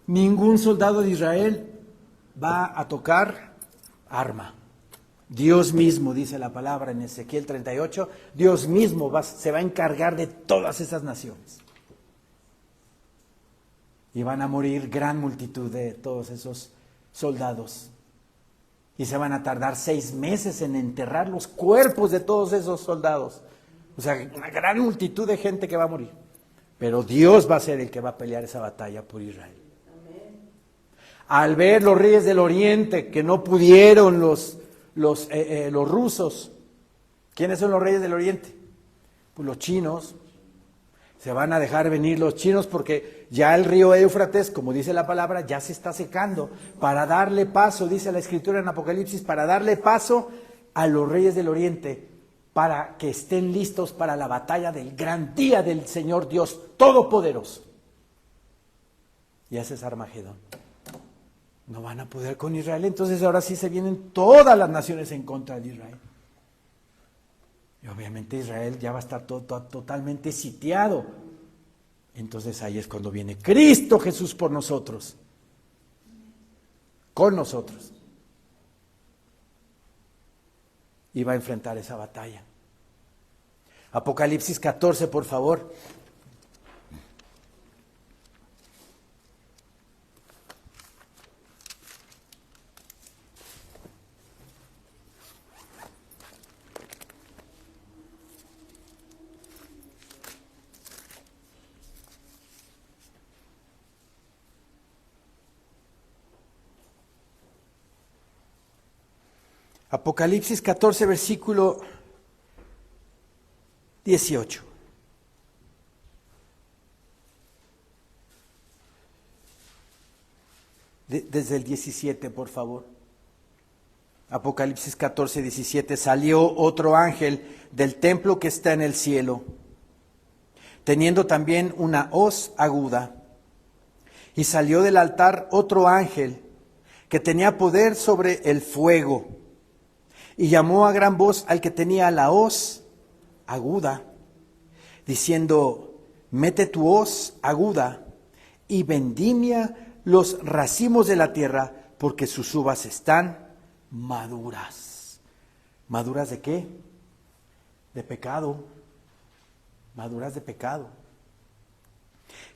Ningún soldado de Israel va a tocar arma. Dios mismo, dice la palabra en Ezequiel 38, Dios mismo se va a encargar de todas esas naciones. Y van a morir gran multitud de todos esos soldados. Y se van a tardar 6 meses en enterrar los cuerpos de todos esos soldados. O sea, una gran multitud de gente que va a morir. Pero Dios va a ser el que va a pelear esa batalla por Israel. Al ver los reyes del oriente que no pudieron los rusos. ¿Quiénes son los reyes del oriente? Pues los chinos. Se van a dejar venir los chinos porque ya el río Éufrates, como dice la palabra, ya se está secando. Para darle paso, dice la Escritura en Apocalipsis, para darle paso a los reyes del oriente, para que estén listos para la batalla del gran día del Señor Dios Todopoderoso. Y ese es Armagedón. No van a poder con Israel, entonces ahora sí se vienen todas las naciones en contra de Israel. Y obviamente Israel ya va a estar totalmente sitiado. Entonces ahí es cuando viene Cristo Jesús por nosotros. Con nosotros. Y va a enfrentar esa batalla. Apocalipsis 14, por favor. Apocalipsis 14, versículo 18. Desde el 17, por favor. Apocalipsis 14, 17, salió otro ángel del templo que está en el cielo, teniendo también una hoz aguda. Y salió del altar otro ángel que tenía poder sobre el fuego, y llamó a gran voz al que tenía la hoz aguda, diciendo: mete tu hoz aguda y vendimia los racimos de la tierra, porque sus uvas están maduras. ¿Maduras de qué? De pecado. Maduras de pecado.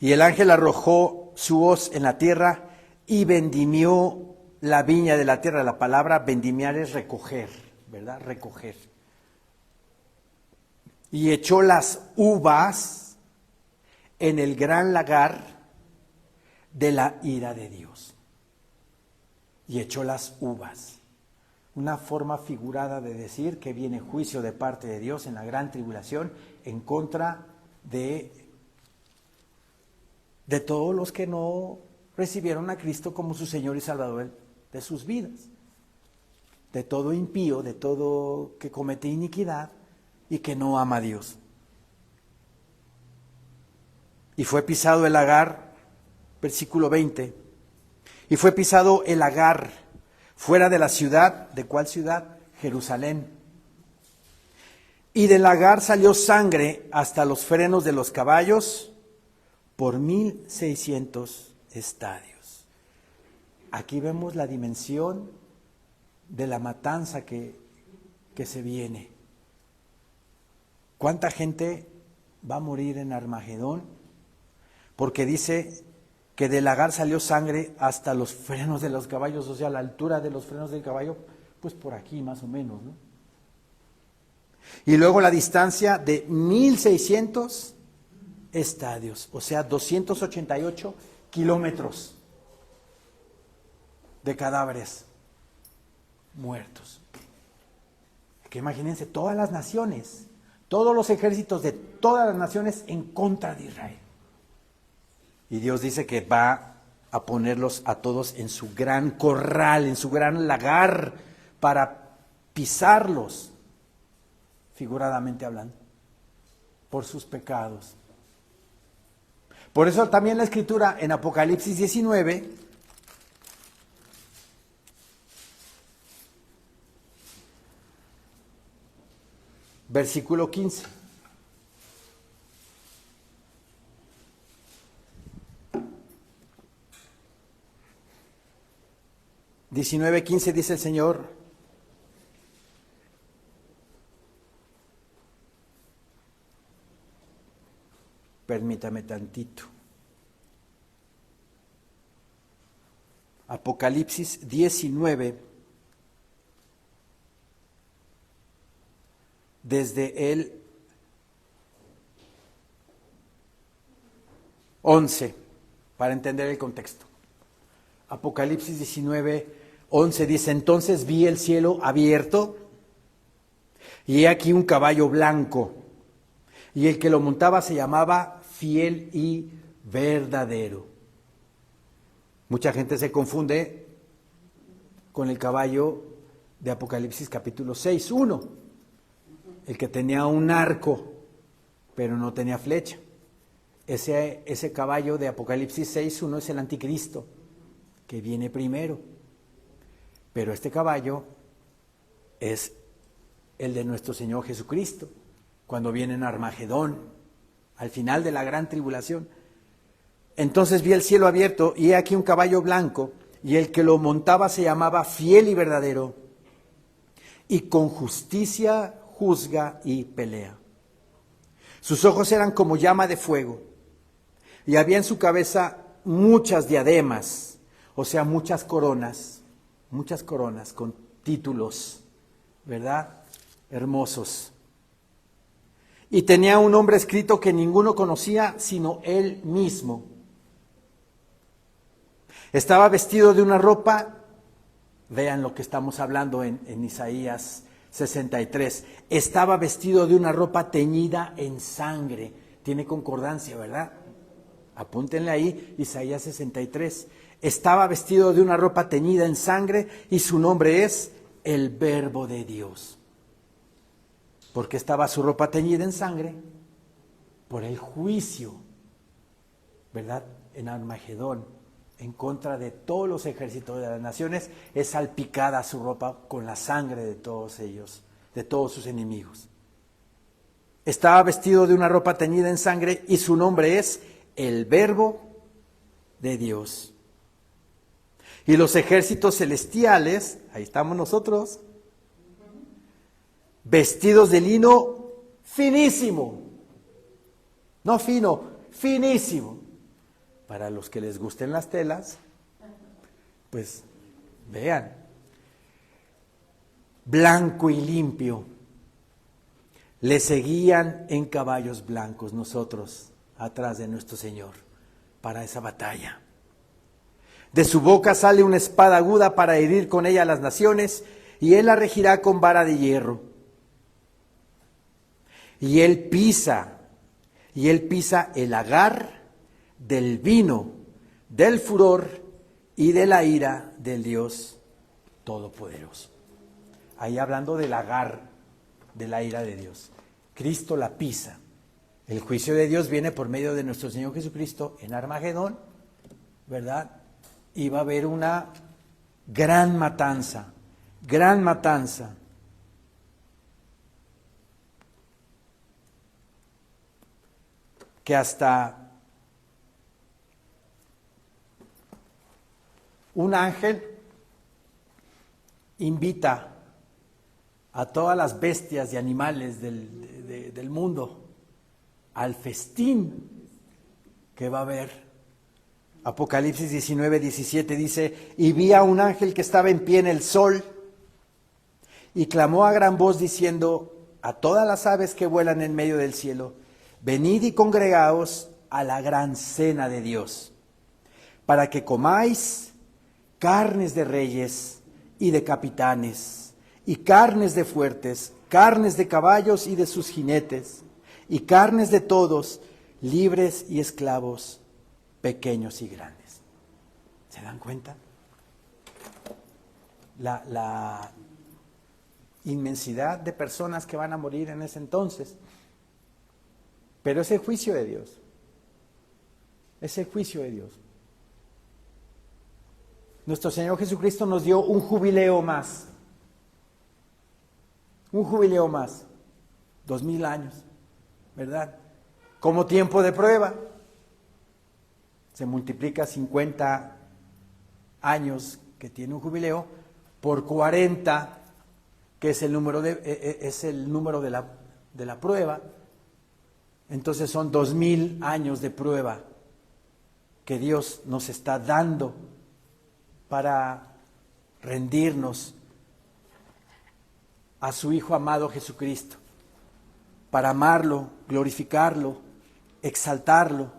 Y el ángel arrojó su hoz en la tierra y vendimió la viña de la tierra. La palabra vendimiar es recoger, ¿verdad? Recoger. Y echó las uvas en el gran lagar de la ira de Dios. Y echó las uvas. Una forma figurada de decir que viene juicio de parte de Dios en la gran tribulación en contra de todos los que no recibieron a Cristo como su Señor y Salvador de sus vidas. De todo impío, de todo que comete iniquidad y que no ama a Dios. Y fue pisado el lagar, versículo 20, y fue pisado el lagar fuera de la ciudad. ¿De cuál ciudad? Jerusalén. Y del lagar salió sangre hasta los frenos de los caballos por 1600 estadios. Aquí vemos la dimensión de la matanza que se viene. ¿Cuánta gente va a morir en Armagedón? Porque dice que del lagar salió sangre hasta los frenos de los caballos, o sea, la altura de los frenos del caballo, pues por aquí más o menos, ¿no? Y luego la distancia de 1600 estadios, o sea, 288 kilómetros de cadáveres muertos. Que imagínense todas las naciones, todos los ejércitos de todas las naciones en contra de Israel. Y Dios dice que va a ponerlos a todos en su gran corral, en su gran lagar, para pisarlos, figuradamente hablando, por sus pecados. Por eso también la Escritura en Apocalipsis 19, versículo 15. (19:15) dice el Señor: permítame tantito. Apocalipsis 19, desde el 11, para entender el contexto. Apocalipsis 19, 11 dice: entonces vi el cielo abierto, y he aquí un caballo blanco, y el que lo montaba se llamaba Fiel y Verdadero. Mucha gente se confunde con el caballo de Apocalipsis capítulo 6, 1, el que tenía un arco, pero no tenía flecha. Ese caballo de Apocalipsis 6, 1 es el anticristo, que viene primero. Pero este caballo es el de nuestro Señor Jesucristo, cuando viene en Armagedón, al final de la gran tribulación. Entonces vi el cielo abierto, y he aquí un caballo blanco, y el que lo montaba se llamaba Fiel y Verdadero, y con justicia juzga y pelea. Sus ojos eran como llama de fuego, y había en su cabeza muchas diademas, o sea, muchas coronas con títulos, ¿verdad? Hermosos. Y tenía un nombre escrito que ninguno conocía sino él mismo. Estaba vestido de una ropa, vean lo que estamos hablando en Isaías 63, estaba vestido de una ropa teñida en sangre. Tiene concordancia, ¿verdad? Apúntenle ahí, Isaías 63. Estaba vestido de una ropa teñida en sangre, y su nombre es el Verbo de Dios. Porque estaba su ropa teñida en sangre por el juicio, ¿verdad? En Armagedón, en contra de todos los ejércitos de las naciones, es salpicada su ropa con la sangre de todos ellos, de todos sus enemigos. Estaba vestido de una ropa teñida en sangre y su nombre es el Verbo de Dios. Y los ejércitos celestiales, ahí estamos nosotros, vestidos de lino finísimo, no fino, finísimo. Para los que les gusten las telas, pues vean, blanco y limpio, le seguían en caballos blancos nosotros, atrás de nuestro Señor, para esa batalla. De su boca sale una espada aguda para herir con ella a las naciones, y él la regirá con vara de hierro. Y él pisa el lagar del vino, del furor y de la ira del Dios Todopoderoso. Ahí hablando del lagar de la ira de Dios. Cristo la pisa. El juicio de Dios viene por medio de nuestro Señor Jesucristo en Armagedón, ¿verdad? Y va a haber una gran matanza, que hasta un ángel invita a todas las bestias y animales del mundo al festín que va a haber. Apocalipsis 19:17 dice: y vi a un ángel que estaba en pie en el sol y clamó a gran voz diciendo a todas las aves que vuelan en medio del cielo: venid y congregaos a la gran cena de Dios, para que comáis carnes de reyes y de capitanes, y carnes de fuertes, carnes de caballos y de sus jinetes, y carnes de todos, libres y esclavos, pequeños y grandes. ¿Se dan cuenta? La inmensidad de personas que van a morir en ese entonces. Pero es el juicio de Dios. Es el juicio de Dios. Nuestro Señor Jesucristo nos dio un jubileo más. Un jubileo más. 2000 años, ¿verdad? Como tiempo de prueba. Se multiplica 50 años que tiene un jubileo por 40, que es el número de la prueba. Entonces son 2000 años de prueba que Dios nos está dando para rendirnos a su Hijo amado Jesucristo, para amarlo, glorificarlo, exaltarlo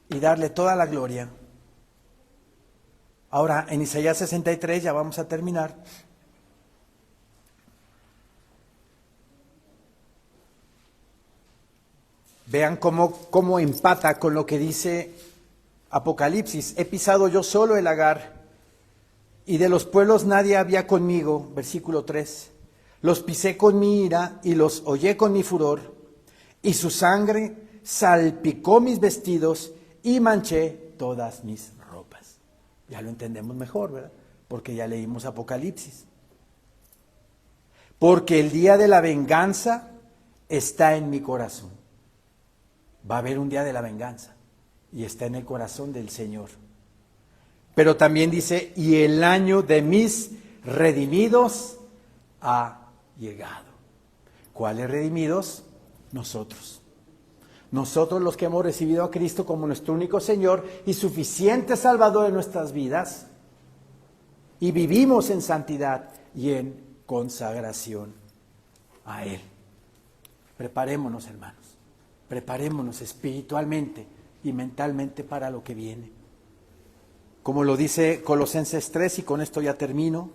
y darle toda la gloria. Ahora, en Isaías 63, ya vamos a terminar. Vean cómo empata con lo que dice Apocalipsis. He pisado yo solo el lagar, y de los pueblos nadie había conmigo. Versículo 3. Los pisé con mi ira y los hollé con mi furor, y su sangre salpicó mis vestidos y manché todas mis ropas. Ya lo entendemos mejor, ¿verdad? Porque ya leímos Apocalipsis. Porque el día de la venganza está en mi corazón. Va a haber un día de la venganza y está en el corazón del Señor. Pero también dice: y el año de mis redimidos ha llegado. ¿Cuáles redimidos? Nosotros. Nosotros los que hemos recibido a Cristo como nuestro único Señor y suficiente Salvador en nuestras vidas, y vivimos en santidad y en consagración a Él. Preparémonos, hermanos. Preparémonos espiritualmente y mentalmente para lo que viene. Como lo dice Colosenses 3, y con esto ya termino.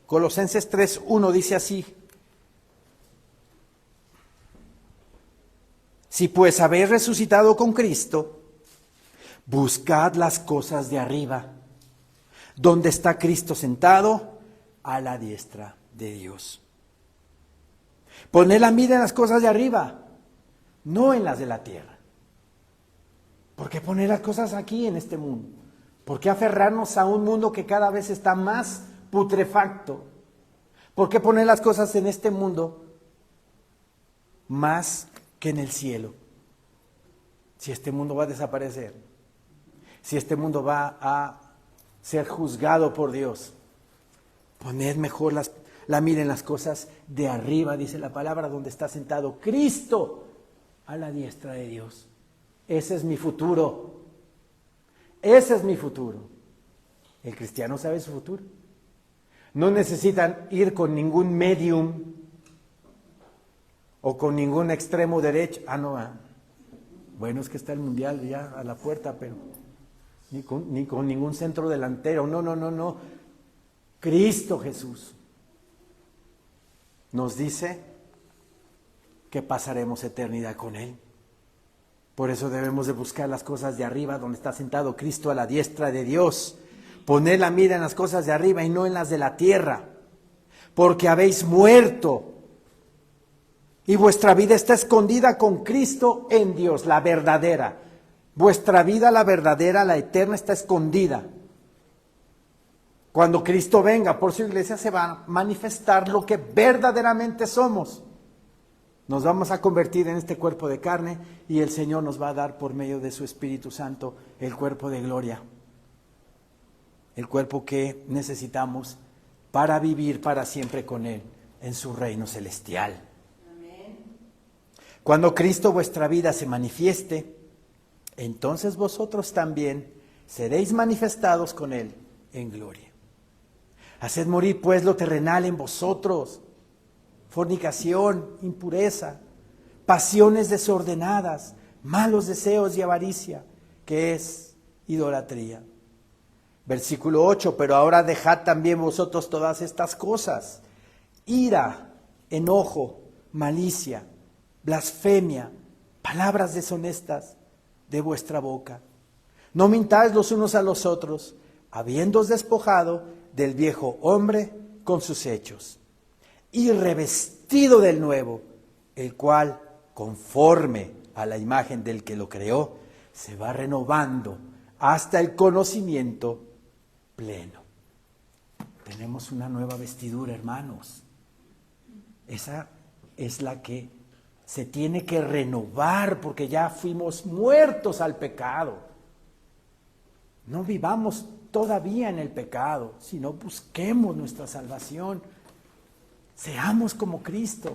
Colosenses 3:1 dice así: Si pues habéis resucitado con Cristo, buscad las cosas de arriba, donde está Cristo sentado a la diestra de Dios. Poned la mira en las cosas de arriba, no en las de la tierra. ¿Por qué poner las cosas aquí en este mundo? ¿Por qué aferrarnos a un mundo que cada vez está más putrefacto? ¿Por qué poner las cosas en este mundo más que en el cielo? Si este mundo va a desaparecer, si este mundo va a ser juzgado por Dios, poned mejor la mira en las cosas de arriba, dice la palabra, donde está sentado Cristo a la diestra de Dios. Ese es mi futuro. Ese es mi futuro. El cristiano sabe su futuro. No necesitan ir con ningún medium o con ningún extremo derecho. Bueno, es que está el mundial ya a la puerta, pero ni con ningún centro delantero. No. Cristo Jesús nos dice que pasaremos eternidad con Él. Por eso debemos de buscar las cosas de arriba, donde está sentado Cristo a la diestra de Dios. Poned la mira en las cosas de arriba y no en las de la tierra, porque habéis muerto y vuestra vida está escondida con Cristo en Dios, la verdadera. Vuestra vida, la verdadera, la eterna, está escondida. Cuando Cristo venga por su iglesia se va a manifestar lo que verdaderamente somos. Nos vamos a convertir en este cuerpo de carne y el Señor nos va a dar por medio de su Espíritu Santo el cuerpo de gloria. El cuerpo que necesitamos para vivir para siempre con Él en su reino celestial. Amén. Cuando Cristo vuestra vida se manifieste, entonces vosotros también seréis manifestados con Él en gloria. Haced morir pues lo terrenal en vosotros: fornicación, impureza, pasiones desordenadas, malos deseos y avaricia, que es idolatría. Versículo 8, pero ahora dejad también vosotros todas estas cosas: ira, enojo, malicia, blasfemia, palabras deshonestas de vuestra boca. No mintáis los unos a los otros, habiéndoos despojado del viejo hombre con sus hechos, y revestido del nuevo, el cual, conforme a la imagen del que lo creó, se va renovando hasta el conocimiento pleno. Tenemos una nueva vestidura, hermanos. Esa es la que se tiene que renovar, porque ya fuimos muertos al pecado. No vivamos todavía en el pecado, sino busquemos nuestra salvación. Seamos como Cristo,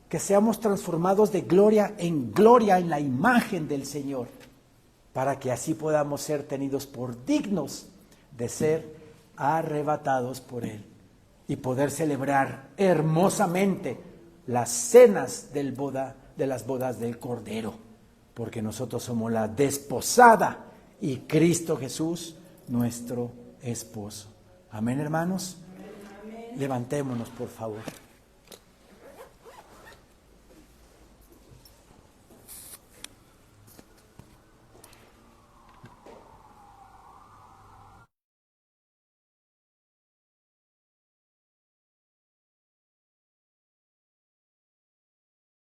que seamos transformados de gloria en la imagen del Señor, para que así podamos ser tenidos por dignos de ser arrebatados por Él y poder celebrar hermosamente las cenas de las bodas del Cordero, porque nosotros somos la desposada y Cristo Jesús nuestro esposo. Amén, hermanos. Levantémonos, por favor.